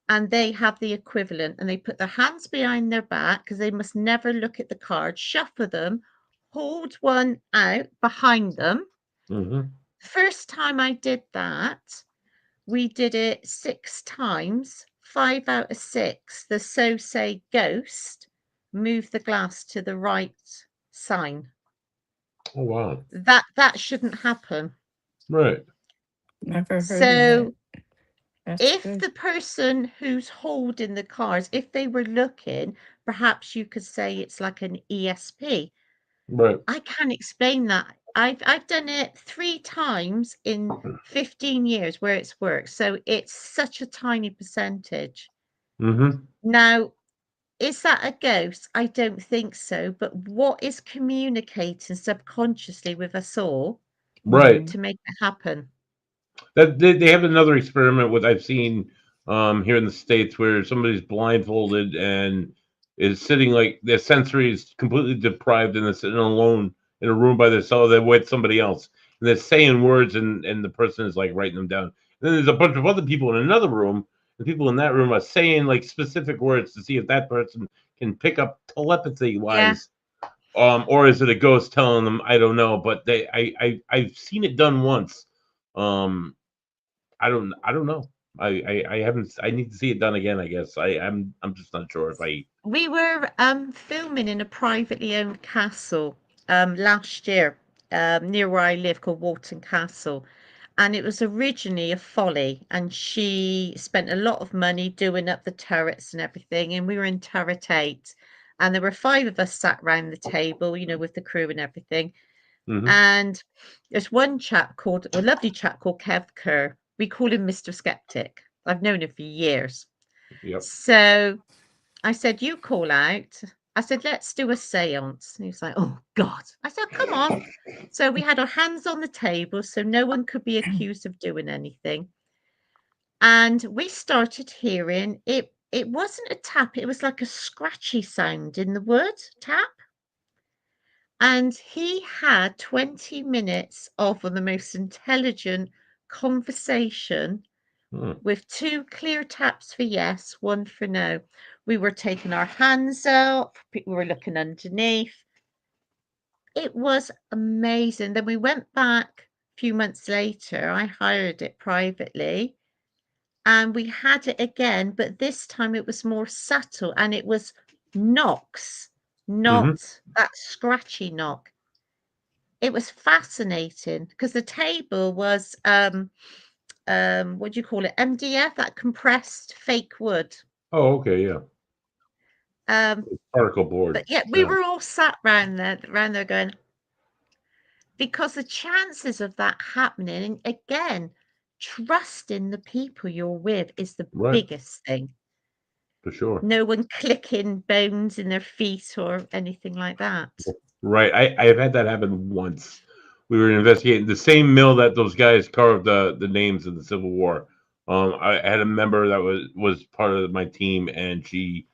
and they have the equivalent, and they put their hands behind their back because they must never look at the cards, shuffle them, hold one out behind them. Mhm. First time I did that, we did it 6 times. 5 out of 6, the so say ghost moved the glass to the right sign. Oh wow. That shouldn't happen. Right. Never heard of that. So That's if good. the person who's holding the cards, if they were looking, perhaps you could say it's like an ESP. Right. I can't explain that. I've done it 3 times in 15 years where it's worked, so it's such a tiny percentage. Mm-hmm. Now, is that a ghost? I don't think so, but what is communicating subconsciously with us all Right. to make it happen? That they have another experiment with I've seen here in the States where somebody's blindfolded and is sitting like their sensory is completely deprived and they're sitting alone in a room by themselves. They're with somebody else and they're saying words and the person is like writing them down. And then there's a bunch of other people in another room. The people in that room are saying like specific words to see if that person can pick up telepathy Yeah, wise. Or is it a ghost telling them? I don't know, but I've seen it done once. Um, I don't know. I haven't. I need to see it done again. I guess I'm just not sure if I. we were filming in a privately owned castle last year near where I live called Walton Castle. And it was originally a folly, and she spent a lot of money doing up the turrets and everything. And we were in turret 8, and there were 5 of us sat round the table, you know, with the crew and everything. Mm-hmm. And there's one chap called, a lovely chap called Kev Kerr. We call him Mr. Skeptic. I've known him for years. Yep. So I said, "You call out." I said, "Let's do a séance." And he was like, "Oh, God." I said, "Come on." So we had our hands on the table so no one could be accused of doing anything. And we started hearing it wasn't a tap, it was like a scratchy sound in the wood, tap. And he had 20 minutes of the most intelligent conversation Hmm. with 2 clear taps for yes, 1 for no. We were taking our hands up, we were looking underneath. It was amazing. Then we went back a few months later. I hired it privately and we had it again, but this time it was more subtle and it was knocks, Mm-hmm. not that scratchy knock. It was fascinating because the table was what do you call it? MDF, that compressed fake wood. Oh, okay, yeah. Um, Particle board. but yeah, we Yeah. were all sat round there going, because the chances of that happening, and again, trusting the people you're with is the Right. biggest thing. For sure. No one clicking bones in their feet or anything like that. Right. I've had that happen once. We were investigating the same mill that those guys carved the names of the Civil War. I had a member that was part of my team, and she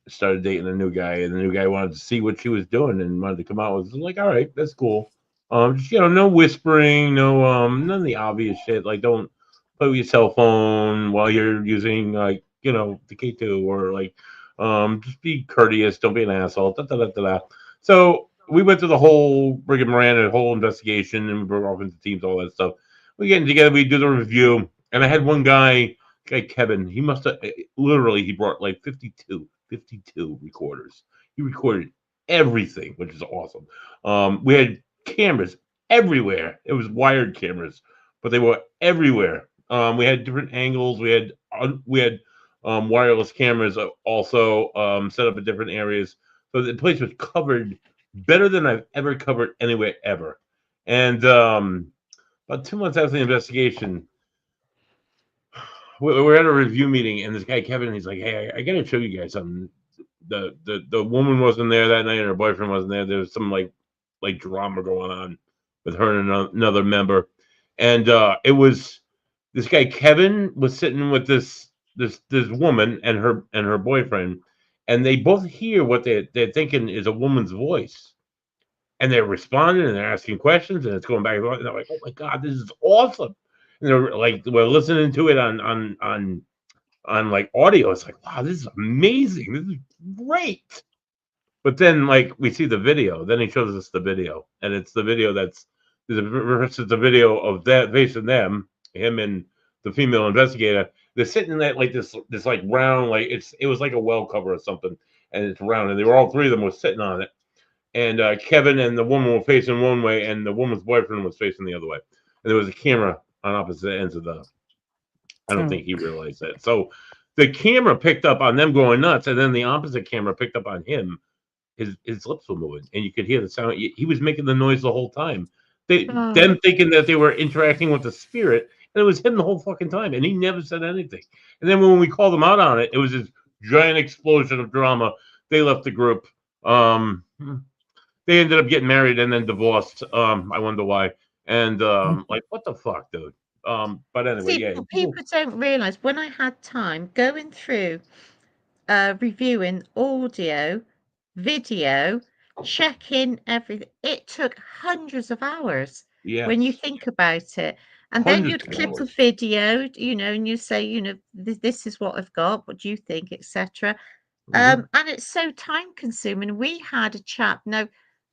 started dating a new guy, and the new guy wanted to see what she was doing and wanted to come out with. Like, all right, that's cool. Just no whispering, no none of the obvious shit. Like, don't play with your cell phone while you're using like the K2 or like just be courteous. Don't be an asshole. Da, da, da, da, da. So we went through the whole rigmarole, the whole investigation, and we broke off into teams, all that stuff. We getting together, we do the review, and I had one guy Kevin. He must have literally he brought like 52 recorders. He recorded everything, which is awesome. We had cameras everywhere. It was wired cameras, but they were everywhere. We had different angles. We had wireless cameras also set up in different areas. So the place was covered better than I've ever covered anywhere ever. And about 2 months after the investigation, we're at a review meeting, and this guy Kevin, he's like, "Hey, I gotta show you guys something." The woman wasn't there that night, and her boyfriend wasn't there. There was some like drama going on with her and another member, and it was this guy Kevin was sitting with this woman and her boyfriend, and they both hear what they're thinking is a woman's voice, and they're responding and they're asking questions, and it's going back and forth. And they're like, "Oh my god, this is awesome!" And they're like, we're listening to it on like audio. It's like, wow, this is amazing. This is great. But then like we see the video. Then he shows us the video, and it's the video versus the video of that facing them, him and the female investigator. They're sitting in that like this like round like it was like a well cover or something, and it's round, and they were all 3 of them were sitting on it. And Kevin and the woman were facing one way, and the woman's boyfriend was facing the other way. And there was a camera on opposite ends of the. I don't Oh, think he realized that. So the camera picked up on them going nuts, and then the opposite camera picked up on him. His lips were moving, and you could hear the sound. He was making the noise the whole time. Oh, them thinking that they were interacting with the spirit, and it was him the whole fucking time, and he never said anything. And then when we called him out on it, it was this giant explosion of drama. They left the group. Um, they ended up getting married and then divorced. I wonder why. And like, what the fuck, dude? But anyway, see, yeah, but people. people don't realize when I had time going through reviewing audio, video, checking everything. It took hundreds of hours when you Yes, think about it. And then hundreds you'd of clip a hours. video, and you say, this is what I've got. What do you think, etc. Hmm. And it's so time consuming. We had a chap. Now,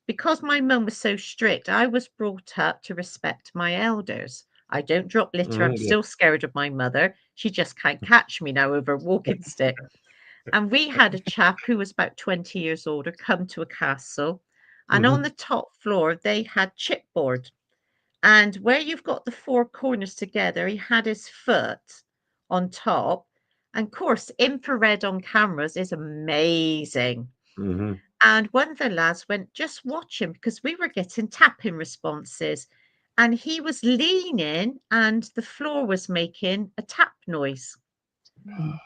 because my mum was so strict, I was brought up to respect my elders. I don't drop litter. I'm Yeah. still scared of my mother. She just can't catch me now over a walking stick. And we had a chap who was about 20 years older come to a castle. And on Hmm. the top floor, they had chipboard. And where you've got the four corners together, he had his foot on top. And of course, infrared on cameras is amazing. Hmm. And one of the lads went, just watch him because we were getting tapping responses. And he was leaning and the floor was making a tap noise.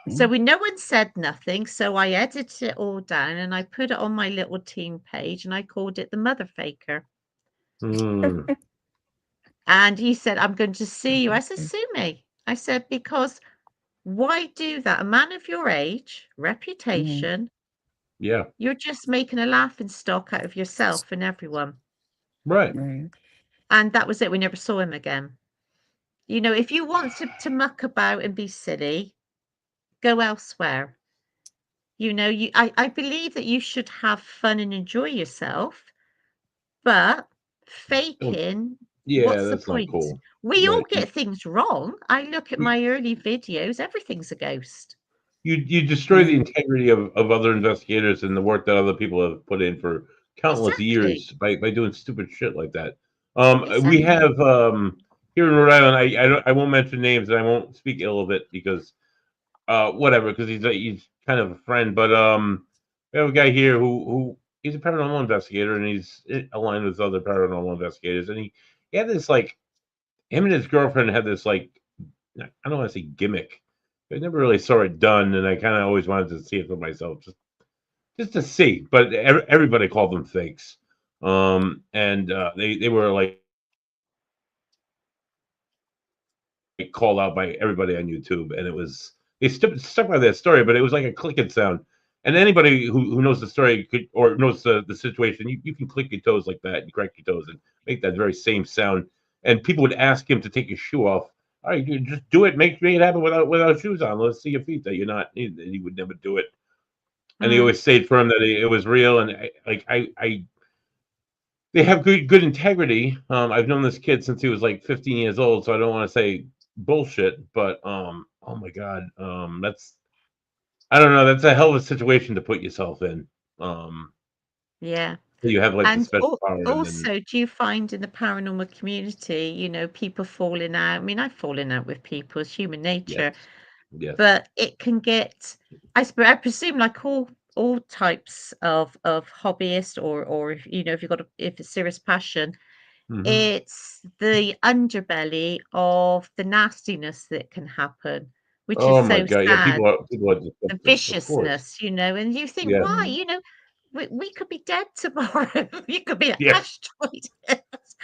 So no one said nothing. So I edited it all down and I put it on my little team page and I called it the Mother Faker. Mm. And he said, I'm going to sue you. I said, sue me. I said, because why do that? A man of your age, reputation, Yeah. you're just making a laughing stock out of yourself and everyone. Right. Right. And that was it. We never saw him again. If you want to muck about and be silly, go elsewhere. I believe that you should have fun and enjoy yourself, but Don't- faking, Yeah, what's the that's not point? cool. We all Right. get things wrong. I look at You, my early videos, everything's a ghost. you destroy the Right. integrity of other investigators and the work that other people have put in for countless Exactly. years by doing stupid shit like that. We Exactly. have here in Rhode Island. I won't mention names and I won't speak ill of it because whatever, because he's kind of a friend. But we have a guy here who he's a paranormal investigator and he's aligned with other paranormal investigators, and he had this like him and his girlfriend had this like I don't want to say gimmick. I never really saw it done, and I kind of always wanted to see it for myself, just to see. But everybody called them fakes, and they were like called out by everybody on YouTube, and it was they stuck by that story, but it was like a clicking sound. And anybody who knows the story could or knows the situation, you can click your toes like that, you crack your toes, and make that very same sound. And people would ask him to take his shoe off. All right, you just do it. Make it happen without shoes on. Let's see your feet that you're not. And he would never do it. And he Mm, always stayed firm that it was real. And I they have good integrity. I've known this kid since he was like 15 years old, so I don't want to say bullshit, but oh my god, that's I don't know, that's a hell of a situation to put yourself in. Um, yeah. you have like the And special power, and then also, do you find in the paranormal community, people falling out? I mean, I've fallen out with people, it's human yes, nature, yes, but it can get, I presume, like all types of hobbyist or if you've got if it's serious passion, hmm, it's the underbelly of the nastiness that can happen, which is oh my so god, yeah, sad. people are The disgusting, of course, viciousness, and you think, yeah, why? Right. We could be dead tomorrow. You could be an yeah, asteroid.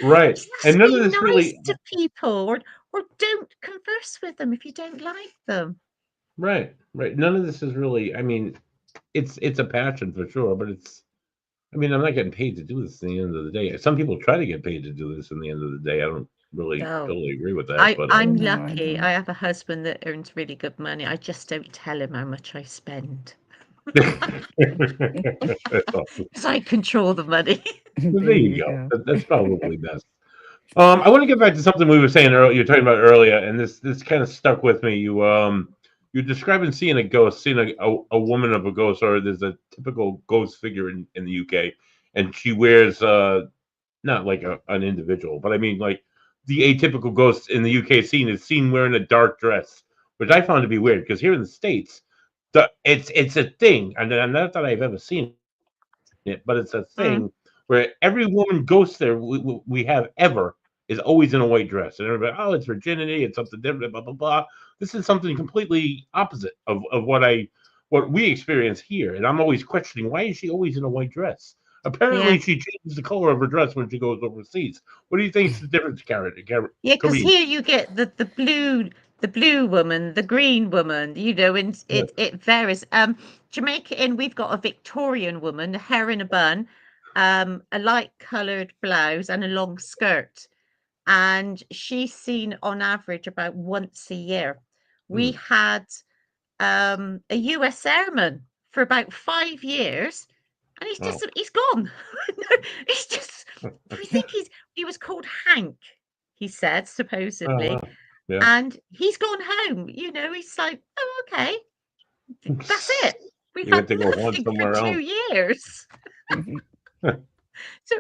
right, and Just none of be this nice really, to people, or don't converse with them if you don't like them. right, right, none of this is really, I mean, it's a passion for sure, but it's I mean, I'm not getting paid to do this at the end of the day. Some people try to get paid to do this in the end of the day. I don't really Oh, totally agree with that, I but I'm No, I lucky. I don't. have a husband that earns really good money. I just don't tell him how much I spend that's awesome. because I control the money. Well, There there you you go. go. That's probably best. I want to get back to something we were saying earlier. You're talking about earlier, and this kind of stuck with me. You're describing seeing a ghost, seeing a woman of a ghost, or there's a typical ghost figure in the UK, and she wears not like an individual, but I mean like the atypical ghost in the UK scene is seen wearing a dark dress, which I found to be weird because here in the States, it's a thing, and not that I've ever seen it, but it's a Mm, thing where every woman ghost there we have ever. is always in a white dress, and everybody, oh, it's virginity, it's something different, blah blah blah. This is something completely opposite of what we experience here, and I'm always questioning why is she always in a white dress? Yeah. Apparently, she changes the color of her dress when she goes overseas. What do you think is the difference, Yeah, because Kareem? here you get the blue woman, the green woman, and Yeah. it varies. Jamaica Inn, we've got a Victorian woman, a hair in a bun, a light coloured blouse and a long skirt. And she's seen on average about once a year. We Hmm. had a US airman for about 5 years, and Oh, he's gone. No, he's just we think he was called Hank, he said, oh supposedly, wow. Yeah. and he's gone home. He's like, oh, okay, that's it. We've You had went to go haunt nothing for somewhere else. 2 years. So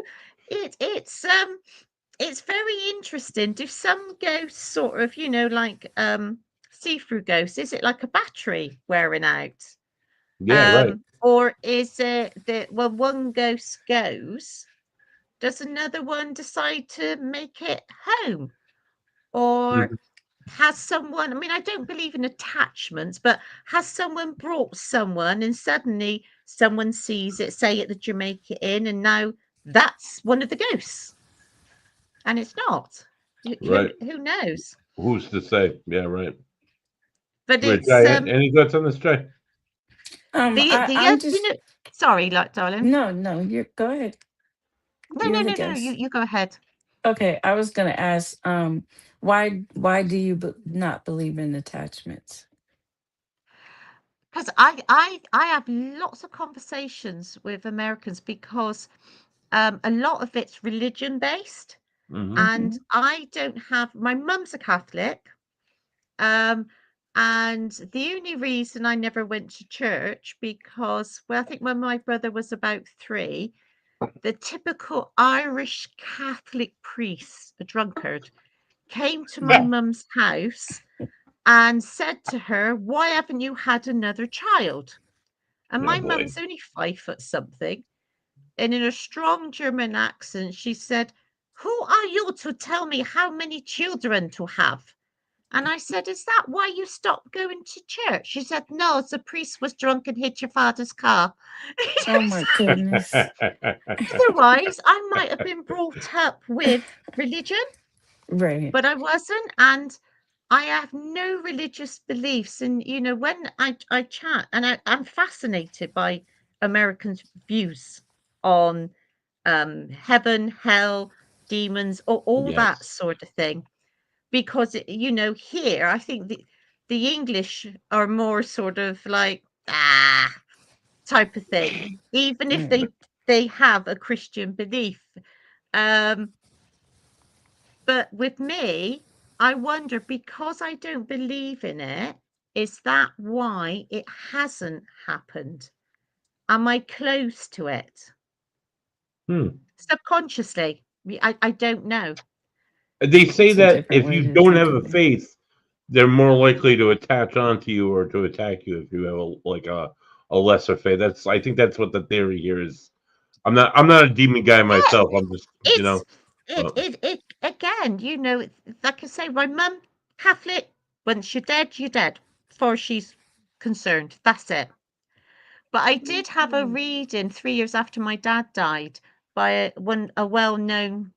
it's very interesting. Do some ghosts sort of, like see-through ghosts? Is it like a battery wearing out? Yeah, right. Or is it that when one ghost goes, does another one decide to make it home? Or Mhm. has someone, I mean, I don't believe in attachments, but has someone brought someone and suddenly someone sees it, say at the Jamaica Inn, and now that's one of the ghosts? And it's not. Who Right. who knows? Who's to say? Yeah, right. But Rich, it's any thoughts on this, Jay? the I'm other, just sorry, like darling. no, you go ahead. No, You're no, the no, no. You guest. you go ahead. Okay, I was gonna ask, why do you not believe in attachments? Because I have lots of conversations with Americans because a lot of it's religion based, Hmm. and Hmm. I don't have. My mum's a Catholic, um, and the only reason I never went to church because, well, I think when my brother was about 3, the typical Irish Catholic priest, a drunkard, came to my mum's house and said to her, "Why haven't you had another child?" And Oh my boy. mum's only 5 foot something. And in a strong German accent, she said, "Who are you to tell me how many children to have?" And I said, "Is that why you stopped going to church?" She said, "No, the priest was drunk and hit your father's car." Oh my goodness. Otherwise, I might have been brought up with religion, Right. but I wasn't. And I have no religious beliefs. And, when I chat, and I'm fascinated by Americans' views on heaven, hell, demons, or all that Yes. sort of thing. Because, here, I think the English are more sort of like, type of thing, even if Right. they have a Christian belief. Um, but with me, I wonder because I don't believe in it, is that why it hasn't happened? Am I close to it? Hmm. Subconsciously. I don't know. They say That's a that different if way you to don't think have of a it. faith, they're more likely to attach onto you or to attack you if you have a lesser faith. I think that's what the theory here is. I'm not a demon guy Yeah, myself. I'm just it's it but it it again, like I say, my mum, Catholic, once you're dead, you're dead, before she's concerned. That's it. But I did have a reading 3 years after my dad died by a well-known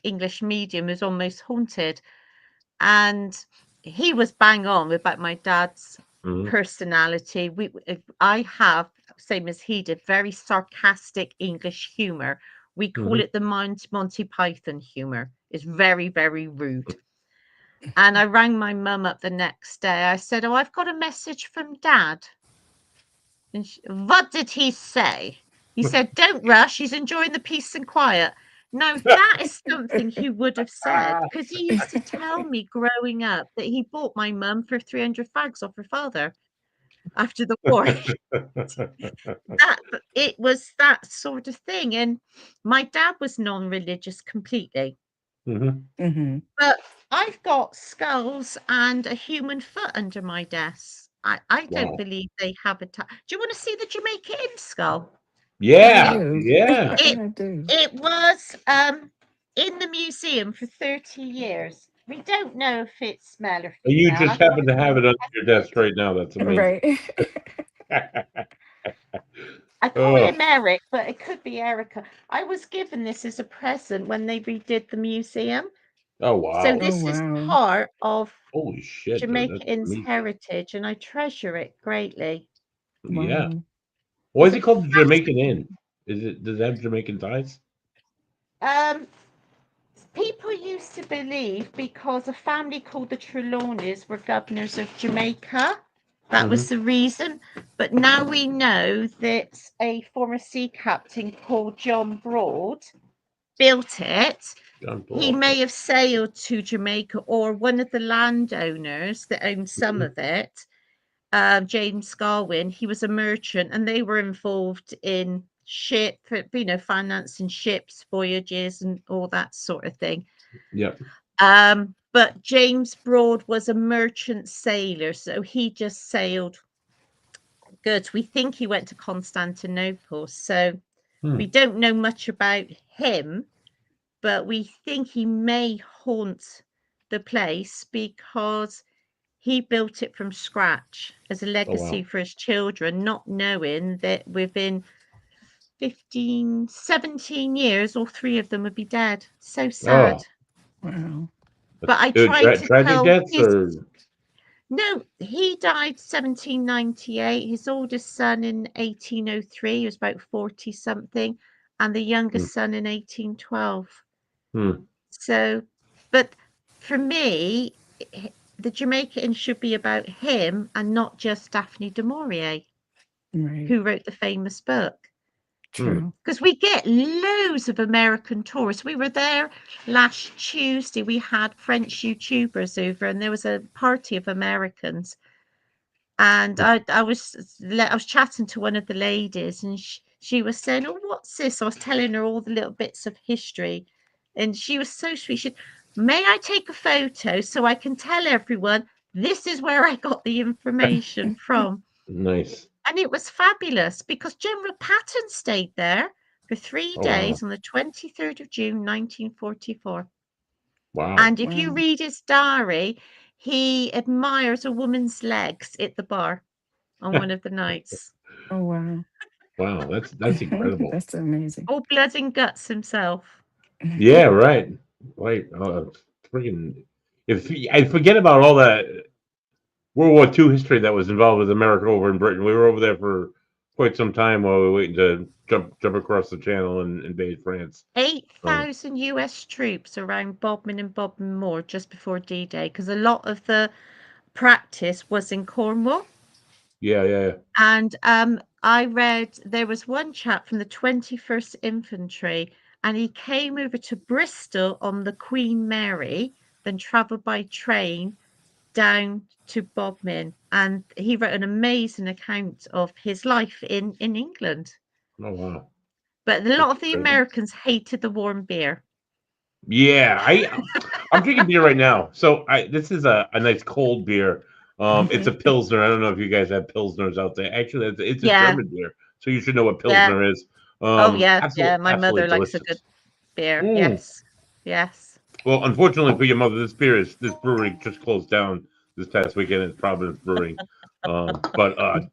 English medium who's almost haunted, and he was bang on about my dad's mhm, personality. I have, same as he did, very sarcastic English humor. We call mhm. it the Monty Python humor. It's very, very rude. And I rang my mum up the next day. I said, "Oh, I've got a message from Dad." And what did he say? He said, "Don't rush. He's enjoying the peace and quiet." Now, that is something he would have said because he used to tell me growing up that he bought my mum for 300 fags off her father after the war. That it was that sort of thing. And my dad was non-religious completely. Mhm. Hmm. But I've got skulls and a human foot under my desk. I don't Wow. believe they have a do you want to see the Jamaica Inn skull? I Yeah, do. yeah. It I do. it was in the museum for 30 years. We don't know if it's male or And you female. just I thought happen to have it under your desk right now. That's amazing. Right. I call Oh, him Eric, but it could be Erica. I was given this as a present when they redid the museum. oh So wow. Oh this is wow. part of Holy shit, dude. That's Jamaicans' amazing. heritage, and I treasure it greatly. Yeah. Wow. Why It's is a it called the Jamaican fascinating. Inn? Does it have Jamaican ties? Um, People used to believe because a family called the Trelawneys were governors of Jamaica. That Mm-hmm. was the reason. But now we know that a former sea captain called John Broad built it. John He Paul. may have sailed to Jamaica, or one of the landowners that owned some Mhm. of it, James Scarwin, he was a merchant, and they were involved in financing ships, voyages, and all that sort of thing. Yep. But James Broad was a merchant sailor, so he just sailed goods. We think he went to Constantinople, so we Hmm. don't know much about him, but we think he may haunt the place because he built it from scratch as a Oh legacy wow. for his children, not knowing that within 15, 17 years, all three of them would be dead. So sad. Oh, Wow. But I tried to tragic tell deaths his. or No, he died 1798. His oldest son in 1803, he was about 40 something, and the hmm, youngest son in 1812. hmm. So, but for me, the Jamaican should be about him and not just Daphne du Maurier, Right. who wrote the famous book. Hmm. True. Because we get loads of American tourists. We were there last Tuesday. We had French YouTubers over, and there was a party of Americans. And I was chatting to one of the ladies, and she was saying, "Oh, what's this?" I was telling her all the little bits of history, and she was so sweet. She said, "May I take a photo so I can tell everyone this is where I got the information from?" Nice. And it was fabulous because General Patton stayed there for 3 Oh wow. days on the 23rd of June, 1944. Wow. And if you Wow. read his diary, he admires a woman's legs at the bar on one of the nights. Oh wow. Wow. That's incredible. That's amazing. All blood and guts himself. Yeah. Right. Right. Freaking. If I forget about all that World War II history that was involved with America over in Britain, we were over there for quite some time while we were waiting to jump across the channel and invade France. 8,000 US troops around Bodmin and Bodmin Moor just before D-Day because a lot of the practice was in Cornwall. Yeah. Yeah. And I read there was one chap from the 21st Infantry, and he came over to Bristol on the Queen Mary, then travelled by train down to Bodmin, and he wrote an amazing account of his life in England. Oh wow. But a lot That's of the incredible. Americans hated the warm beer. Yeah, I'm drinking beer right now. So this is a nice cold beer. It's a Pilsner. I don't know if you guys have Pilsners out there. Actually, it's a Yeah, German beer, so you should know what yeah. Pilsner is. Oh, yeah, Absolutely, yeah. My mother absolutely likes a good delicious. beer. Mm. Yes, yes. Well, unfortunately for your mother, this brewery just closed down this past weekend. It's Providence Brewing. But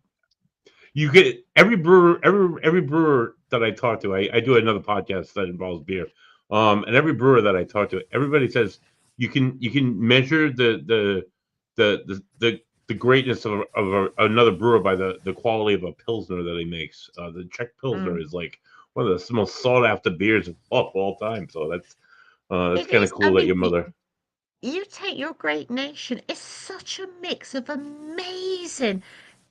you get every brewer that I talk to. I do another podcast that involves beer. And every brewer that I talk to, everybody says you can measure the greatness of another brewer by the quality of a pilsner that he makes. The Czech Pilsner Mm. is like one of the most sought after beers of all time. So that's It kind of is. I cool that mean, your mother. you take your great nation, it's such a mix of amazing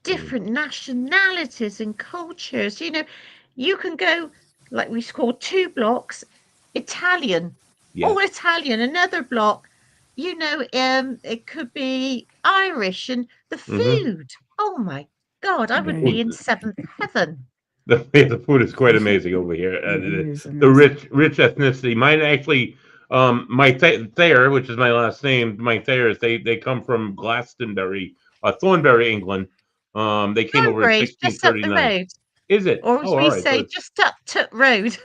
Mm, different nationalities and cultures. You can go, like we call 2 blocks, Italian, all yes. Italian, another block, it could be Irish, and the Mm-hmm. food. Oh my God, I The would Right. be in food. seventh heaven. The food is quite amazing over here. It The, is the amazing. rich ethnicity. Mine actually, my Thayer, which is my last name, my Thayers, they come from Glastonbury, Thornbury, England. They came over in Thornbury's just up the 1639. road, Is it? or as Oh, all we right. So say, it's just up Tut Road.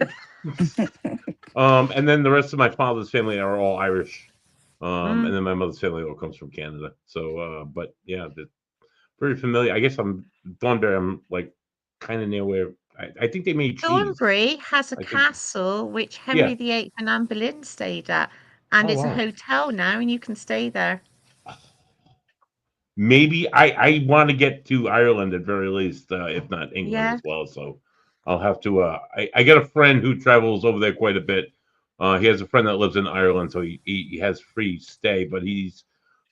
And then the rest of my father's family are all Irish. Mm. And then my mother's family all comes from Canada. So, but yeah, very familiar. I guess I'm Thornbury. I'm like kind of near where I think they made cheese. Thornbury has a I think, castle which yeah. Henry VIII and Anne Boleyn stayed at, and Oh it's a wow. hotel now, and you can stay there. Maybe I want to get to Ireland at very least, if not England Yeah. as well. So I'll have to. I got a friend who travels over there quite a bit. He has a friend that lives in Ireland, so he has free stay. But he's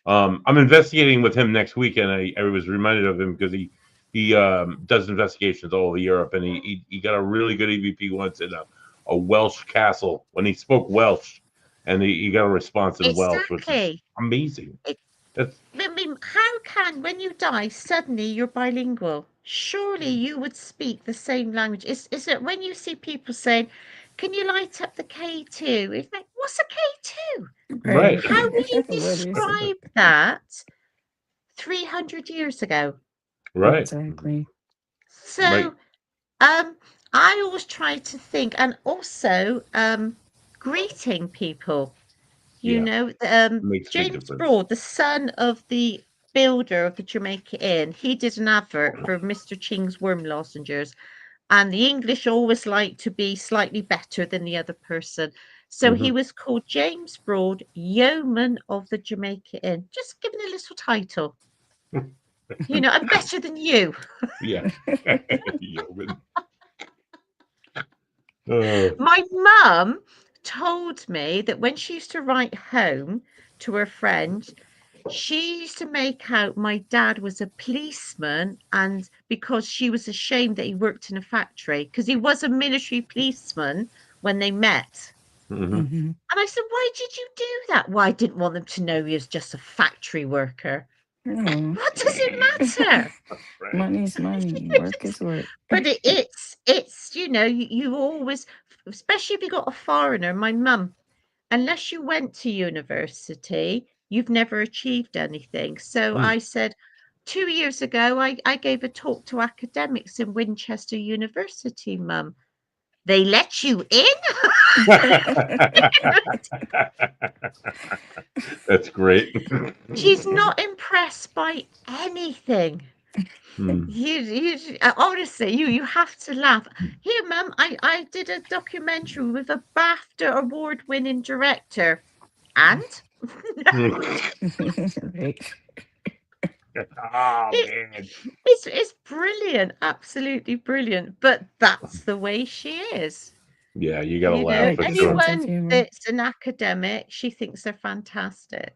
I'm investigating with him next week, and I was reminded of him because he does investigations all over Europe, and he got a really good EVP once in a Welsh castle when he spoke Welsh, and he got a response in Welsh, which is Exactly. amazing. It, That's I mean, how can, when you die, suddenly you're bilingual? Surely you would speak the same language. Is it when you see people saying, "Can you light up the K2?" It's like, what's a K2? right. Right. How would you What is it? describe that 300 years ago? Right. Exactly. Right. So, I always try to think, and also greeting people. You Yeah. know, Makes big James difference. Broad, the son of the builder of the Jamaica Inn, he did an advert for Mr. Ching's worm lozenges, and the English always like to be slightly better than the other person. So he Hmm. was called James Broad, Yeoman of the Jamaica Inn. Just giving a little title. You know, I'm better than you. Yeah. Yeoman. Uh, My mum told me that when she used to write home to her friend, she used to make out my dad was a policeman, and because she was ashamed that he worked in a factory, because he was a military policeman when they met. mhm. Hmm. And I said, "Why did you do that?" "Well, I didn't want them to know he was just a factory worker." Oh. What does it matter? Right. Money's money. Work is work. But it's you always, especially if you got a foreigner. My mum, unless you went to university, you've never achieved anything. So Mm. I said, 2 years ago, I gave a talk to academics in Winchester University, Mum. They let you in? That's great. She's not impressed by anything. Mm. Honestly, you have to laugh. Here, Mum, I did a documentary with a BAFTA award-winning director, and Right. Oh it, man. it's brilliant, absolutely brilliant. But that's the way she is. Yeah, you gotta laugh Right. for The sure. sense of Anyone humor. that's an academic, she thinks they're fantastic.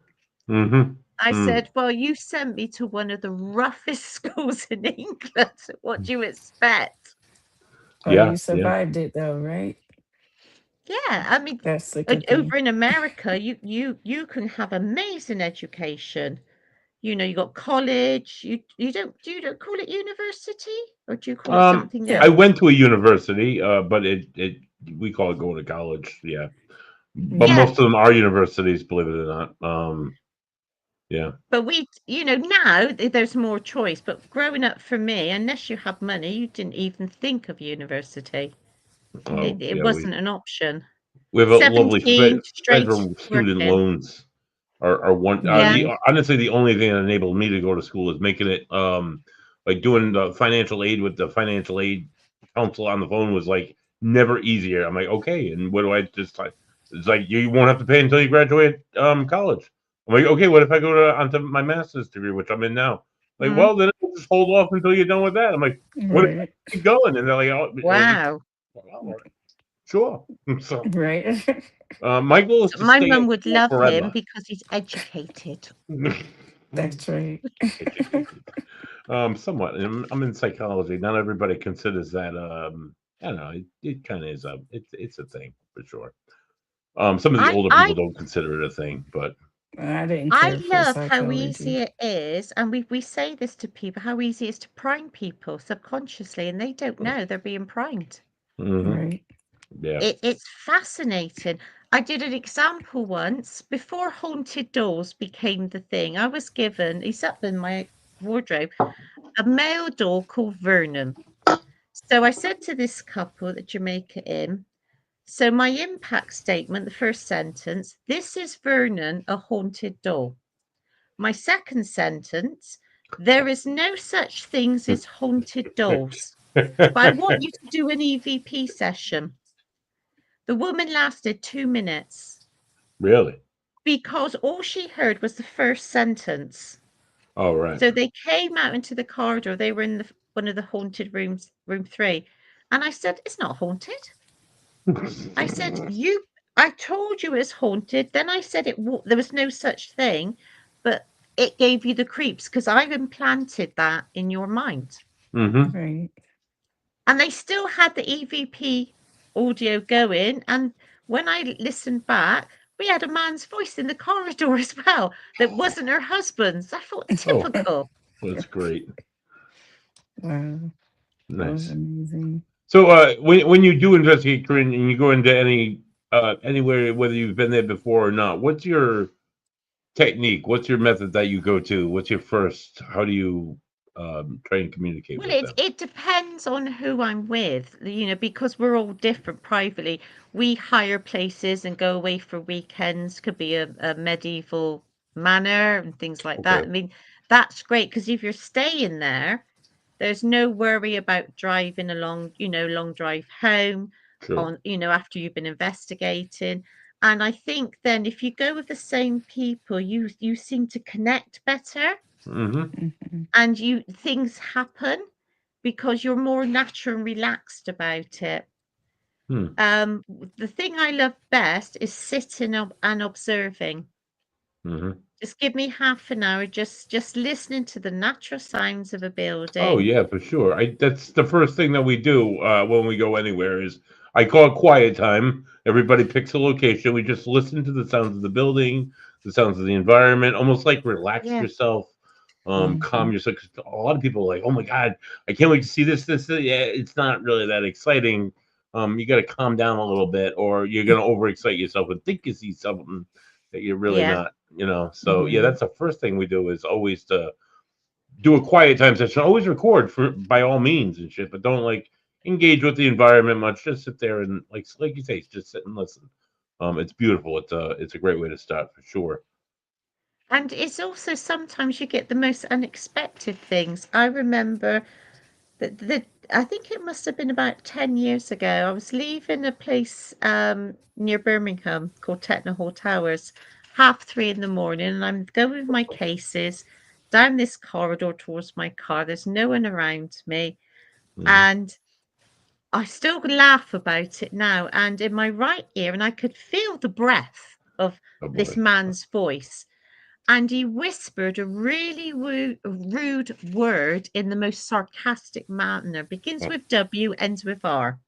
Mm-hmm. I Mm. said, "Well, you sent me to one of the roughest schools in England. What do you expect?" Well, Yeah, you yeah. survived it though, right? Yeah, I mean, That's the good thing. over in America, you can have amazing education. You got college. You don't call it university, or do you call it Um, something Yeah. I else? went to a university, but it we call it going to college. Yeah, but Hmm. Yeah, most of them are universities, believe it or not. Yeah. but now there's more choice. But growing up for me, unless you had money, you didn't even think of university. It, Oh, it yeah. wasn't an option. We have a lovely 17 straight federal student working. loans are one. Yeah. The honestly, the only thing that enabled me to go to school is making it like doing the financial aid with the financial aid council on the phone was like never easier. I'm like, okay, and what do I just like? It's like you won't have to pay until you graduate college. I'm like, okay, what if I go to onto my master's degree, which I'm in now? Like, Mm, well, then I'll just hold off until you're done with that. I'm like, what if I Right. keep going? And they're like, oh, wow. sure. So Right. my goal is So to my stay at mum would school love him forever. because he's educated. That's right. Educated. Somewhat. I'm in psychology. Not everybody considers that. I don't know. It kind of is a. It's a thing for sure. Some of the I older I people don't consider it a thing, but I didn't I care for love how easy psychology. it is, and we say this to people, how easy it is to prime people subconsciously, and they don't know they're being primed. hmm Right. yeah. It's fascinating. I did an example once before haunted dolls became the thing. I was given, he's up in my wardrobe, a male doll called Vernon. So I said to this couple at Jamaica Inn, So my impact statement, the first sentence, this is Vernon, a haunted doll. My second sentence, there is no such things as haunted dolls, but I want you to do an EVP session. The woman lasted 2 minutes Really? because all she heard was the first sentence. All right. So they came out into the corridor. They were in one of the haunted rooms, room 3. And I said, it's not haunted. I said, I told you it's haunted. Then I said there was no such thing, but it gave you the creeps because I've implanted that in your mind. Mm-hmm. Right. And they still had the EVP audio going. And when I listened back, we had a man's voice in the corridor as well that wasn't her husband's. I thought, Oh, typical. that's great. Wow. That was Nice. amazing. So, when you do investigate, Corinne, and you go into anywhere, whether you've been there before or not, what's your technique? What's your method that you go to? What's your first? How do you try and communicate Well, with them? it depends on who I'm with, because we're all different privately. We hire places and go away for weekends, could be a medieval manor and things like that. Okay. I mean, that's great because if you're staying there, there's no worry about driving along, long drive home Sure. after you've been investigating. And I think then if you go with the same people, you seem to connect better Mm-hmm. Mhm. and things happen because you're more natural and relaxed about it. Hmm. The thing I love best is sitting up and observing. Mm-hmm. Just give me half an hour, just listening to the natural sounds of a Oh building. yeah, for sure. That's the first thing that we do when we go anywhere is I call it quiet time. Everybody picks a location. We just listen to the sounds of the building, the sounds of the environment, almost like relax Yeah, yourself, calm Mhm. yourself. 'Cause a lot of people are like, oh my god, I can't wait to see this. Yeah, it's not really that exciting. You got to calm down a little bit, or you're gonna overexcite yourself and think you see something that you're really yeah. not. So yeah, Right. that's the first thing we do is always to do a quiet time session. Always record for by all means and shit, but don't like engage with the environment much. Just sit there and like you say, just sit and listen. It's beautiful. It's a great way to start for sure. And it's also sometimes you get the most unexpected things. I remember that I think it must have been about 10 years ago. I was leaving a place near Birmingham called Tettenhall Hall Towers, 3:30 in the morning, and I'm going with my cases down this corridor towards my car. There's no one around me, Hmm. and I still laugh about it now. And in my right ear, and I could feel the breath of Oh this boy. man's voice. And he whispered a really rude word in the most sarcastic manner. Begins Oh, with W, ends with R.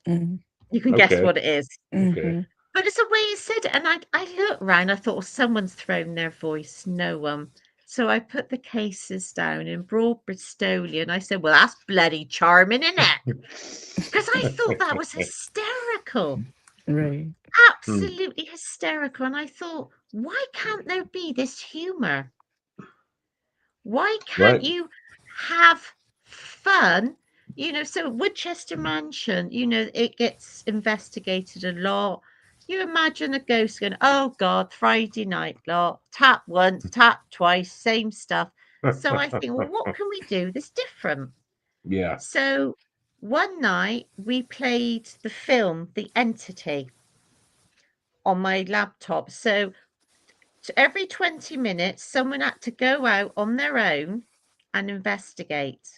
Mhm. You can guess okay. what it is. Okay. Mhm. But it's the way he said it. And I looked round, I thought, well, someone's thrown their voice. No one. So I put the cases down in broad Bristolian. I said, well, that's bloody charming, isn't it? Because I thought that was hysterical. Right. Hmm. Absolutely hysterical. And I thought, why can't there be this humor? Why can't Right. you have fun? So Woodchester Mansion, it gets investigated a lot. You imagine a ghost going, oh God, Friday night lot, tap once, tap twice, same stuff. So I think, well, what can we do that's different? Yeah. So one night we played the film The Entity on my laptop. So every 20 minutes, someone had to go out on their own and investigate.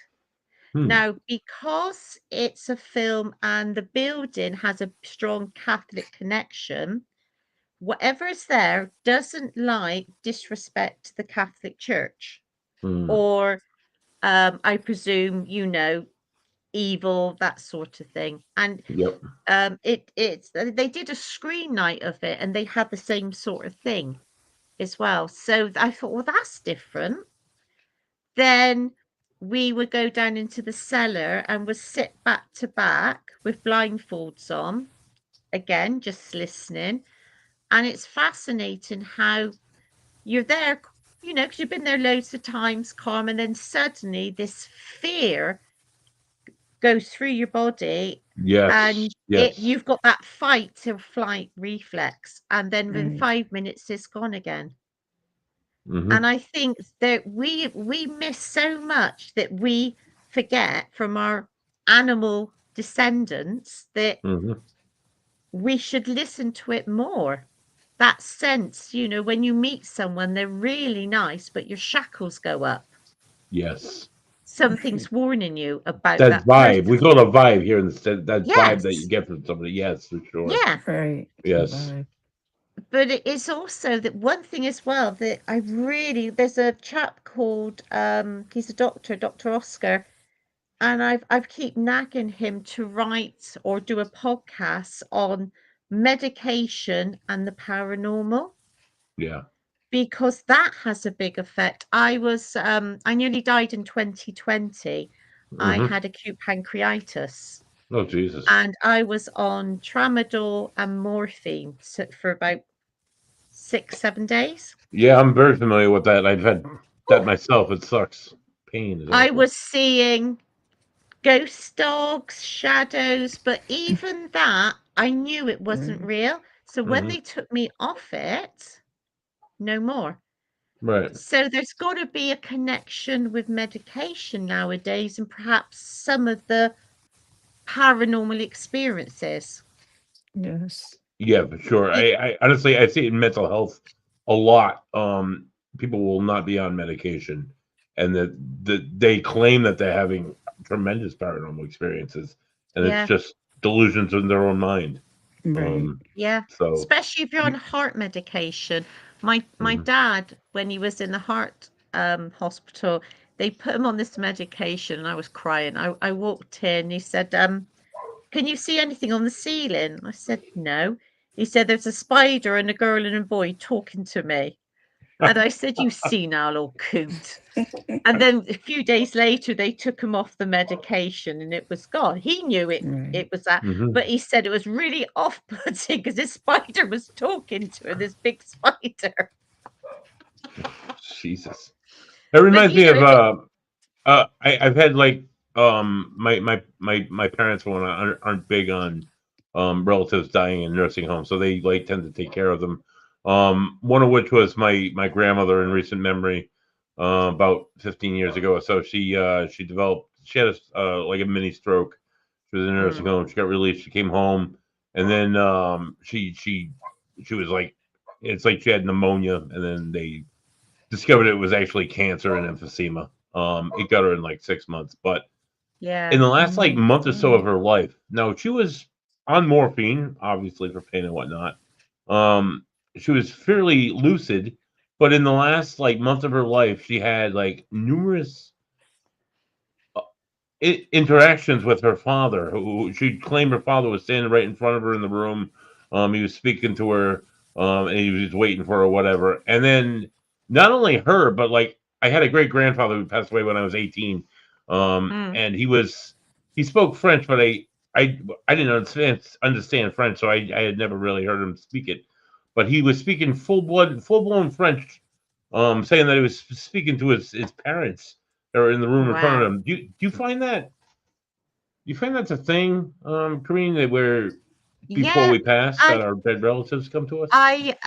Hmm. Now, because it's a film and the building has a strong Catholic connection, whatever is there doesn't like disrespect the Catholic Church Hmm. or, I presume, evil, that sort of thing. And Yep. it's they did a screen night of it and they had the same sort of thing as well. So I thought, well, that's different. Then we would go down into the cellar and would sit back to back with blindfolds on, again, just listening. And it's fascinating how you're there, because you've been there loads of times, calm, and then suddenly this fear goes through your body, Yes. and Yes. you've got that fight or flight reflex, and then within Right. 5 minutes it's gone again. Mhm. And I think that we miss so much that we forget from our animal descendants that Mhm. we should listen to it more. That sense, when you meet someone, they're really nice, but your shackles go up. Yes. Something's warning you about That that person. vibe. We call it a vibe here in the States. That vibe that you Yes. get from somebody. Yes, for sure. Yeah. Right. Yes. Vibe. But it is also that one thing as well that there's a chap called he's a doctor, Dr. Oscar, and I've keep nagging him to write or do a podcast on medication and the paranormal, Yeah. because that has a big effect. I nearly died in 2020. I Mhm. had acute pancreatitis, Oh Jesus. and I was on tramadol and morphine for about 6-7 days. Yeah, I'm very familiar with that. I've had that Oh, myself. It sucks. Pain is I awful. was seeing ghost dogs, shadows, but even that, I knew it wasn't Right. real. So when Mhm. they took me off it, no more. Right. So there's got to be a connection with medication nowadays, and perhaps some of the paranormal experiences. Yes. Yeah, for sure. Be- I honestly I see it in mental health a lot. People will not be on medication, and that they claim that they're having tremendous paranormal experiences, and it's yeah, just delusions in their own mind. Right. Um, yeah. so Especially if you're on heart medication. My mhm. dad, when he was in the heart hospital, they put him on this medication, and I was crying. I walked in. He said, "Can you see anything on the ceiling?" I said, "No." He said, "There's a spider and a girl and a boy talking to me." And I said, "You senile old coot." And then a few days later, they took him off the medication and it was gone. He knew Right. it was that, Mhm. but he said it was really off-putting because this spider was talking to him, this big spider. Jesus. It But reminds me of if it, I've had like my parents aren't big on relatives dying in nursing homes, so they like tend to take care of them. One of which was my grandmother in recent memory, about 15 years ago or so. She had like a mini stroke. She was in a nursing mm, home. She got released. She came home, and then she was like, it's like she had pneumonia, and then they discovered it was actually cancer and emphysema. It got her in like 6 months, but in yeah, the last like Oh, month or so wow. of her life, no, she was on morphine, obviously for pain and whatnot. Um, she was fairly lucid, but in the last like month of her life, she had like numerous interactions with her father, who she claimed her father was standing right in front of her in the room. He was speaking to her, and he was waiting for her, or whatever. And then not only her, but like I had a great grandfather who passed away when I was 18, mm, and he spoke French, but I didn't understand French, so I had never really heard him speak it. But he was speaking full blown French, saying that he was speaking to his parents that were in the room in front of wow. him. Do you find that's a thing, Kareen, that where before Yeah, we pass that I our dead relatives come to us? I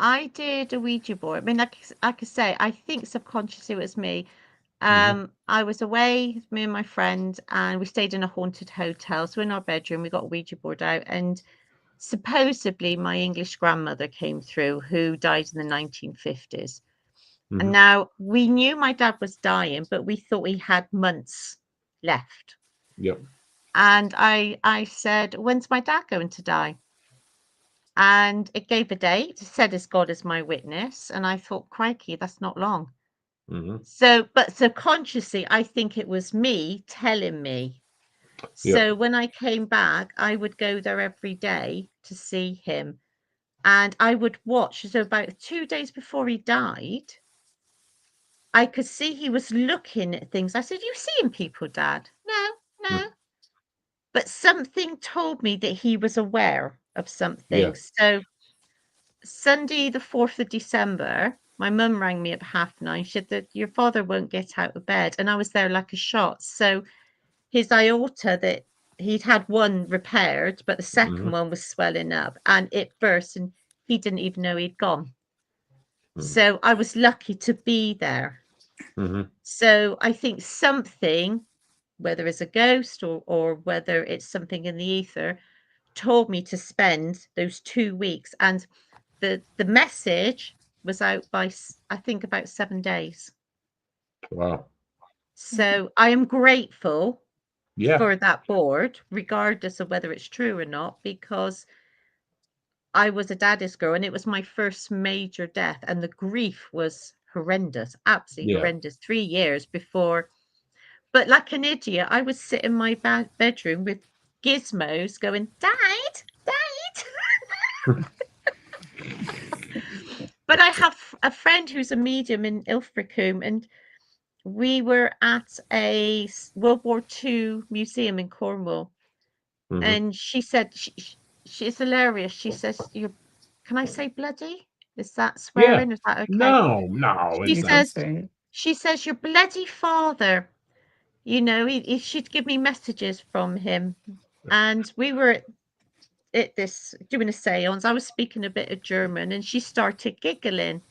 I did a Ouija board. I mean, like I say, I think subconsciously it was me. Hmm. I was away, me and my friend, and we stayed in a haunted hotel. So in our bedroom, we got a Ouija board out, and supposedly my English grandmother came through, who died in the 1950s. And Hmm. now we knew my dad was dying, but we thought he had months left. Yep. And I said, "When's my dad going to die?" And it gave a date, said as God is my witness. And I thought, crikey, that's not long. Hmm. So, but subconsciously, I think it was me telling me. Yep. So when I came back, I would go there every day to see him. And I would watch. So about 2 days before he died, I could see he was looking at things. I said, "You seeing people, Dad?" "No, no." But something told me that he was aware of Yeah. something. So Sunday, the 4th of December, my mum rang me at 9:30. She said that your father won't get out of bed, and I was there like a shot. So his aorta, that he'd had one repaired, but the second one was swelling up and it burst, and he didn't even know he'd gone. So I was lucky to be there. So I think something, whether it's a ghost or whether it's something in the ether, told me to spend those 2 weeks, and the message was out by I think about 7 days. Wow. So I am grateful Yeah. for that board, regardless of whether it's true or not, because I was a daddy's girl and it was my first major death, and the grief was horrendous, absolutely horrendous. 3 years before, but like an idiot, I would sit in my bedroom with gizmos going, Dad, Dad. But I have a friend who's a medium in Ilfracombe, and we were at a World War II museum in Cornwall. And she said, she's hilarious. She says, can I say bloody? Is that swearing? Is that okay? No, She it's says, Say, she says, your bloody father, you know, she'd give me messages from him. And we were at this, doing a seance. I was speaking a bit of German and she started giggling.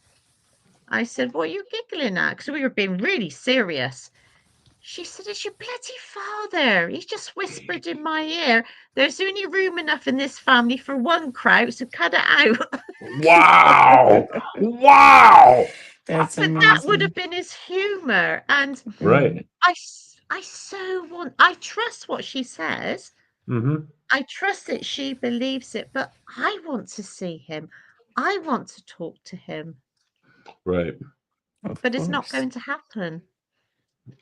I said, what are you giggling at? Because we were being really serious. She said, it's your bloody father. He just whispered in my ear, there's only room enough in this family for one kraut, so cut it out. wow. Wow. that's But that would amazing. have been his humor. And Right. I so want, I trust what she says. I trust that she believes it, but I want to see him. I want to talk to him. Right. Of But it's not course. going to happen.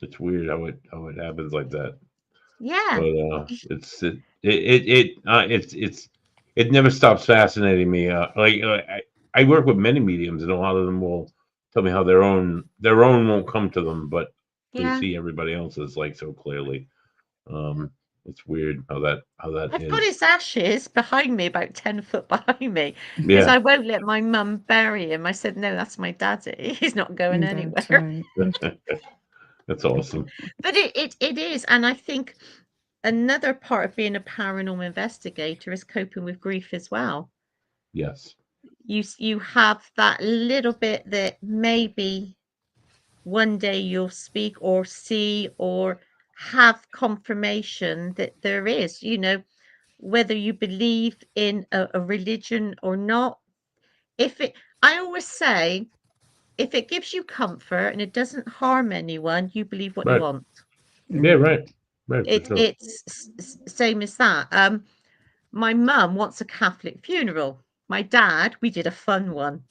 It's weird how it happens like that. Yeah. But it never stops fascinating me. I work with many mediums, and a lot of them will tell me how their own won't come to them, but they Yeah. see everybody else's like so clearly. It's weird how that I've got is. his ashes behind me, about 10 foot behind me, because Yeah. I won't let my mum bury him. I said, no, that's my daddy. He's not going That's anywhere. right. That's awesome. But it is. And I think another part of being a paranormal investigator is coping with grief as well. Yes. You have that little bit that maybe one day you'll speak or see or have confirmation that there is, you know, whether you believe in a religion or not. I always say, if it gives you comfort and it doesn't harm anyone, you believe what you Right. want. Yeah. Right. Right. For sure. It's same as that. My mum wants a Catholic funeral. My dad, we did a fun one,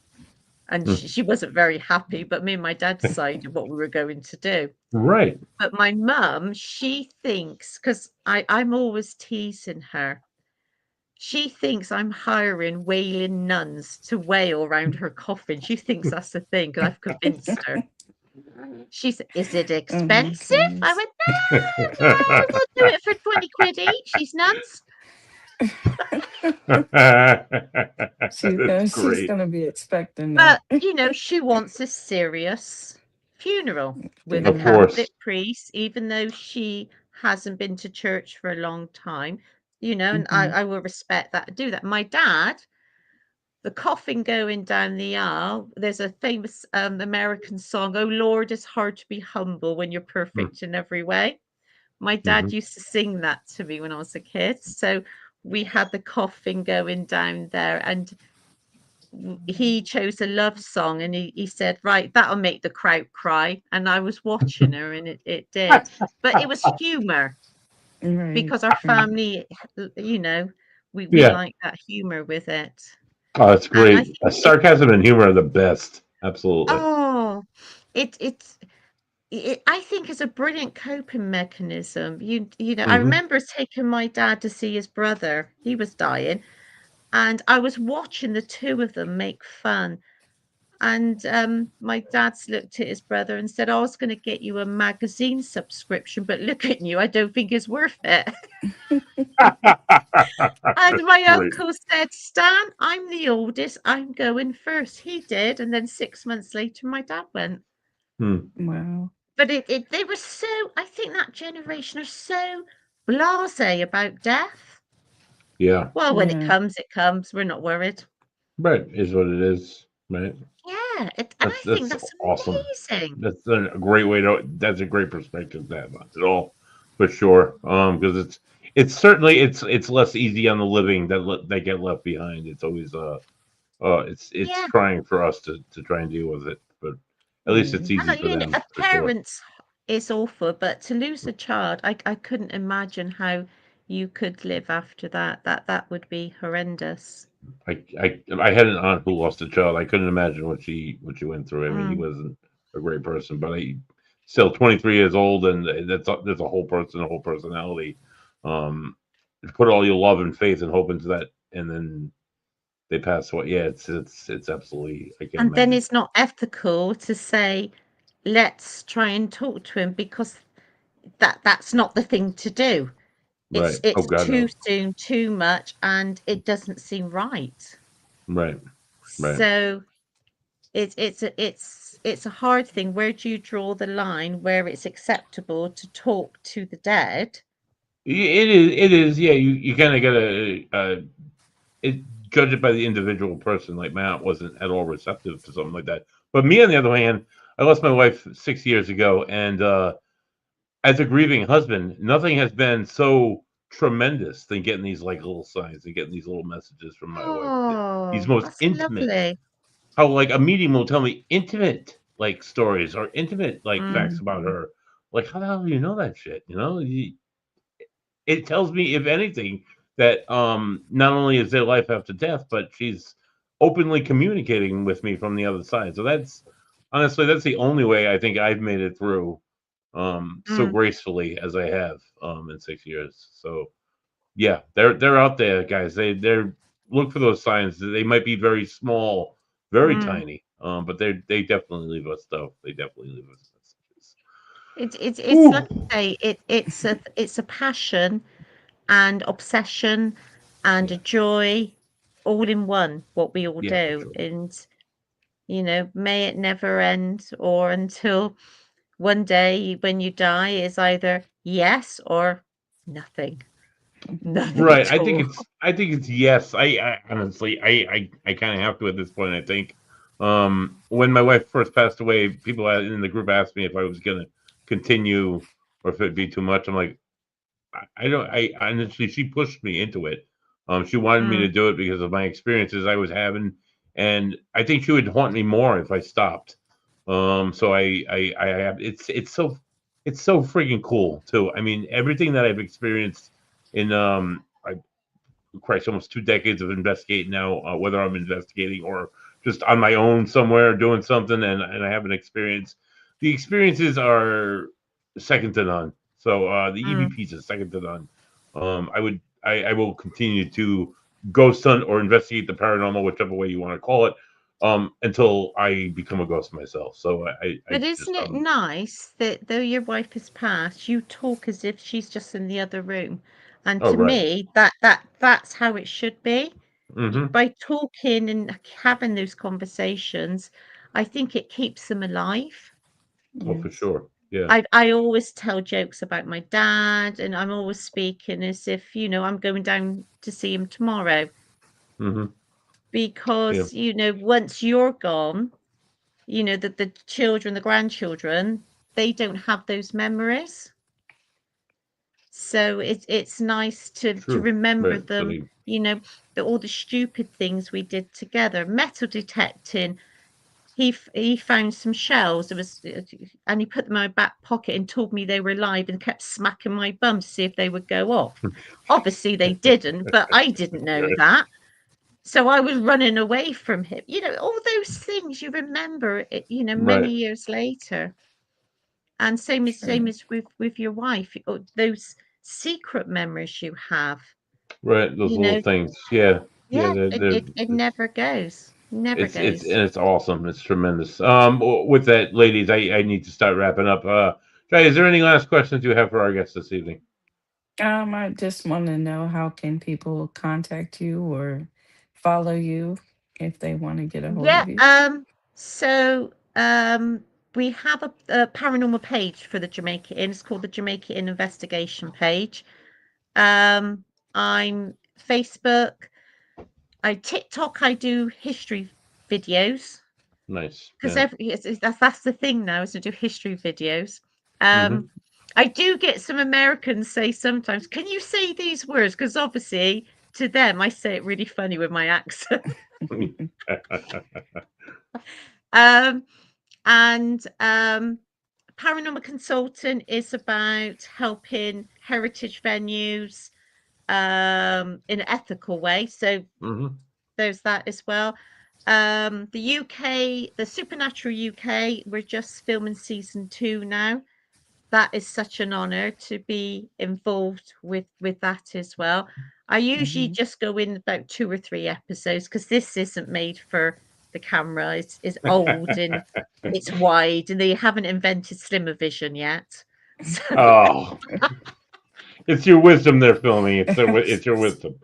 and she wasn't very happy, but me and my dad decided what we were going to do. Right. But my mum, she thinks, because I'm always teasing her, she thinks I'm hiring wailing nuns to wail around her coffin. She thinks that's the thing, because I've convinced her. She said, is it expensive? I went, no, we'll do it for 20 quid each, these nuns. That's She's great. gonna be expecting But, that. you know, she wants a serious funeral with a Of course. Catholic priest, even though she hasn't been to church for a long time, you know, and I will respect that, do that. My dad, the coffin going down the aisle, there's a famous American song, oh Lord, it's hard to be humble when you're perfect in every way. My dad used to sing that to me when I was a kid. So we had the coffin going down there, and he chose a love song, and he said, right, that'll make the crowd cry. And I was watching her, and it did. But it was humor, Right. because our family, you know, we Yeah. like that humor with it. Oh, that's And I great. think it, Sarcasm and humor are the best. Absolutely. oh, it's I think it's a brilliant coping mechanism. You know, I remember taking my dad to see his brother. He was dying, and I was watching the two of them make fun. And my dad's looked at his brother and said, I was going to get you a magazine subscription, but look at you, I don't think it's worth it. And my Great. uncle said, Stan, I'm the oldest, I'm going first. He did. And then 6 months later, my dad went. Wow. But they were so, I think that generation are so blasé about death. Yeah. Well, when Yeah. it comes, we're not worried. Right. Is what it is. Right. Yeah. And I think That's that's awesome. amazing. That's a great way to. That's a great perspective to have on it all, for sure. Because it's certainly it's less easy on the living that get left behind. It's always it's Yeah. trying for us to try and deal with it, but at least it's Yeah. easy for them A for sure. parent's is awful, but to lose a child, I couldn't imagine how you could live after that. That would be horrendous. I had an aunt who lost a child. I couldn't imagine what she went through. I mean, he Mm, wasn't a great person, but I still 23 years old, and there's a whole person, a whole personality. Um, put all your love and faith and hope into that, and then they pass away. Yeah, it's absolutely. I can't And then imagine. it's not ethical to say, let's try and talk to him, because that's not the thing to do. Right. Oh It's God, too no. soon, too much, and it doesn't seem right. Right. Right. So it's a hard thing. Where do you draw the line where it's acceptable to talk to the dead? It is. It is. Yeah. You kind of gotta it judge it by the individual person. Like my aunt wasn't at all receptive to something like that. But me, on the other hand, I lost my wife 6 years ago, and as a grieving husband, nothing has been so tremendous than getting these like little signs and getting these little messages from my wife. These Oh, most that's intimate. lovely. How like a medium will tell me intimate like stories or intimate like Mm, facts about her. Like how the hell do you know that shit? It tells me, if anything, that not only is there life after death, but she's openly communicating with me from the other side. So that's honestly that's the only way I think I've made it through so mm, gracefully as I have in 6 years. So yeah, they're out there, guys. They're look for those signs. They might be very small, very mm. tiny, but they definitely leave us stuff. They definitely leave us messages. It's like Whew. I say, it's a passion and obsession and a Yeah, joy all in one, what we all yeah, for do. sure. And may it never end, or until one day when you die is either yes or nothing. Nothing Right. at all. I think it's yes. I honestly I kind of have to at this point, I think. When my wife first passed away, people in the group asked me if I was gonna continue or if it'd be too much. I'm like, I don't I honestly she pushed me into it. She wanted me to Mm, do it because of my experiences I was having, and I think she would haunt me more if I stopped. So I have it's so freaking cool too. I mean, everything that I've experienced in Christ, almost 2 decades of investigating now, whether I'm investigating or just on my own somewhere doing something, and I have an experience. The experiences are second to none. So the mm. EVPs is second to none. I will continue to ghost hunt or investigate the paranormal, whichever way you want to call it, until I become a ghost myself. So I But isn't just it nice that though your wife has passed, you talk as if she's just in the other room? And oh to right, me, that's how it should be. mm-hmm. By talking and having those conversations, I think it keeps them alive. Oh for Yes. sure, yeah, I always tell jokes about my dad, and I'm always speaking as if, I'm going down to see him tomorrow, mm-hmm. Yeah, because, once you're gone, the children, the grandchildren, they don't have those memories. So it's nice to true, remember right. So them, they all the stupid things we did together. Metal detecting. He found some shells. And he put them in my back pocket and told me they were alive, and kept smacking my bum to see if they would go off. Obviously they didn't, but I didn't know that. So I was running away from him. All those things you remember, many right. years later. And same Sure. as with your wife, those secret memories you have. Right, those You little know, things. Yeah, yeah, yeah, it never goes. Never goes. It's awesome. It's tremendous. With that, ladies, I need to start wrapping up. Jay, is there any last questions you have for our guests this evening? I just want to know how can people contact you or follow you if they want to get a hold Yeah. of you. So we have a paranormal page for the Jamaica Inn. It's called the Jamaica Inn Investigation page. I'm Facebook. I TikTok. I do history videos Nice. because Yeah. that's the thing now is to do history videos. Hmm. I do get some Americans say sometimes, "Can you say these words?" Because obviously to them I say it really funny with my accent. Um, and paranormal consultant is about helping heritage venues in an ethical way. So Hmm. there's that as well. The UK, the Supernatural UK, we're just filming season 2 now. That is such an honor to be involved with that as well. I usually Hmm. just go in about 2 or 3 episodes because this isn't made for the camera. It's old and it's wide, and they haven't invented slimmer vision yet. So Oh, it's your wisdom they're filming. It's your wisdom.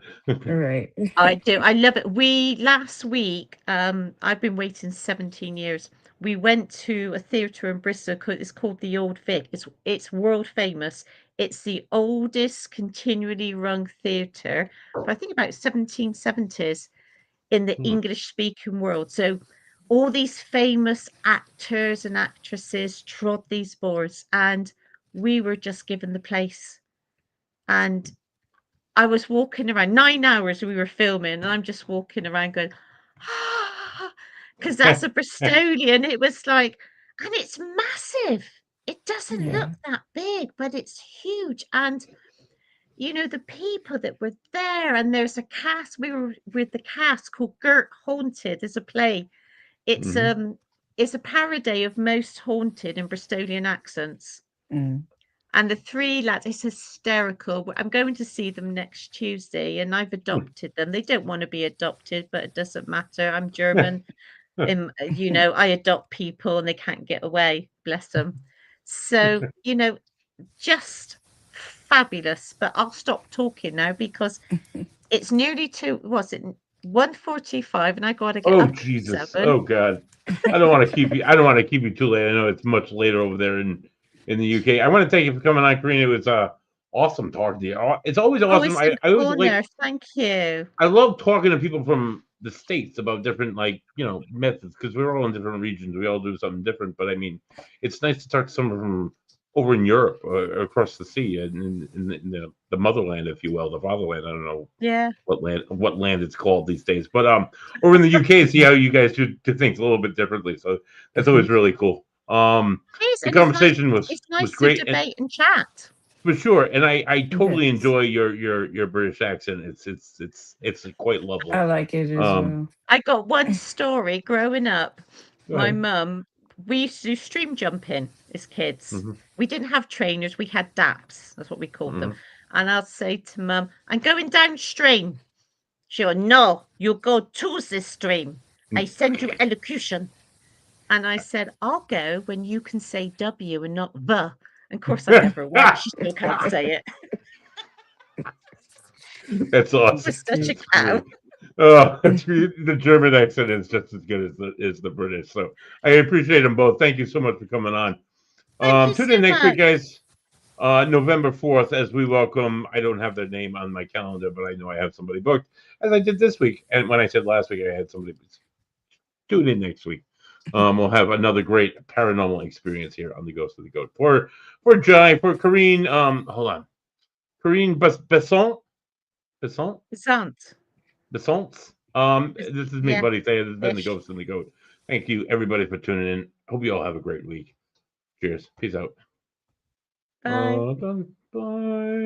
Right. I do. I love it. We last week, I've been waiting 17 years. We went to a theatre in Bristol. It's called the Old Vic. It's world famous. It's the oldest continually run theatre for I think about 1770s in the Hmm. English speaking world. So all these famous actors and actresses trod these boards, and we were just given the place. And I was walking around 9 hours we were filming, and I'm just walking around going, "Ah," because that's a Bristolian. It was like and it's massive. It doesn't look Yeah. that big, but it's huge, and, the people that were there, and there's a cast we were with the cast called Gert Haunted. There's a play. It's, Hmm. um, it's a parody of Most Haunted in Bristolian accents. Mm. And the 3 lads, it's hysterical. I'm going to see them next Tuesday, and I've adopted them. They don't want to be adopted, but it doesn't matter. I'm German. I adopt people and they can't get away. Bless them. So, just fabulous. But I'll stop talking now because it's nearly 2, was it 1:45, and I got to get Oh up at Jesus! 7. Oh God! I don't want to keep you. I don't want to keep you too late. I know it's much later over there in the UK. I want to thank you for coming on, Karina. It was awesome talking to you. It's always Oh, awesome. it's an I always like. honor. Thank you. I love talking to people from the states about different methods because we're all in different regions. We all do something different. But I mean, it's nice to talk to someone from over in Europe or across the sea and in the motherland, if you will, the fatherland. I don't know Yeah. what land it's called these days. But over in the UK, see how you guys do things a little bit differently. So that's always really cool. It is, The and it's nice conversation was it's nice to great and debate and chat. for sure, and I totally Yes. enjoy your British accent. It's quite I lovely. like it as Um, well. I got one story growing up. Go My ahead. mum, we used to do stream jumping as kids. Hmm. We didn't have trainers, we had daps. That's what we called them. Hmm. And I'll say to mum, I'm going downstream. She'll, no, you go to the stream. I send you elocution. And I said, I'll go when you can say W and not the. And of course, I never went. She still can't say it. That's She awesome. was such a That's cow. great. Oh, the German accent is just as good as the British. So I appreciate them both. Thank you so much for coming on. Thank you Tune so in next week, much. guys. November 4th, as we welcome. I don't have their name on my calendar, but I know I have somebody booked, as I did this week. And when I said last week, I had somebody. Tune in next week. We'll have another great paranormal experience here on the Ghost of the Goat. For Jai, for Karine, hold on, Karine Besant, Besant, Zant. Besant. This is me, Yeah, buddy. Say this has been the ish. Ghost and the Goat. Thank you, everybody, for tuning in. Hope you all have a great week. Cheers. Peace out. Bye. Done. Bye.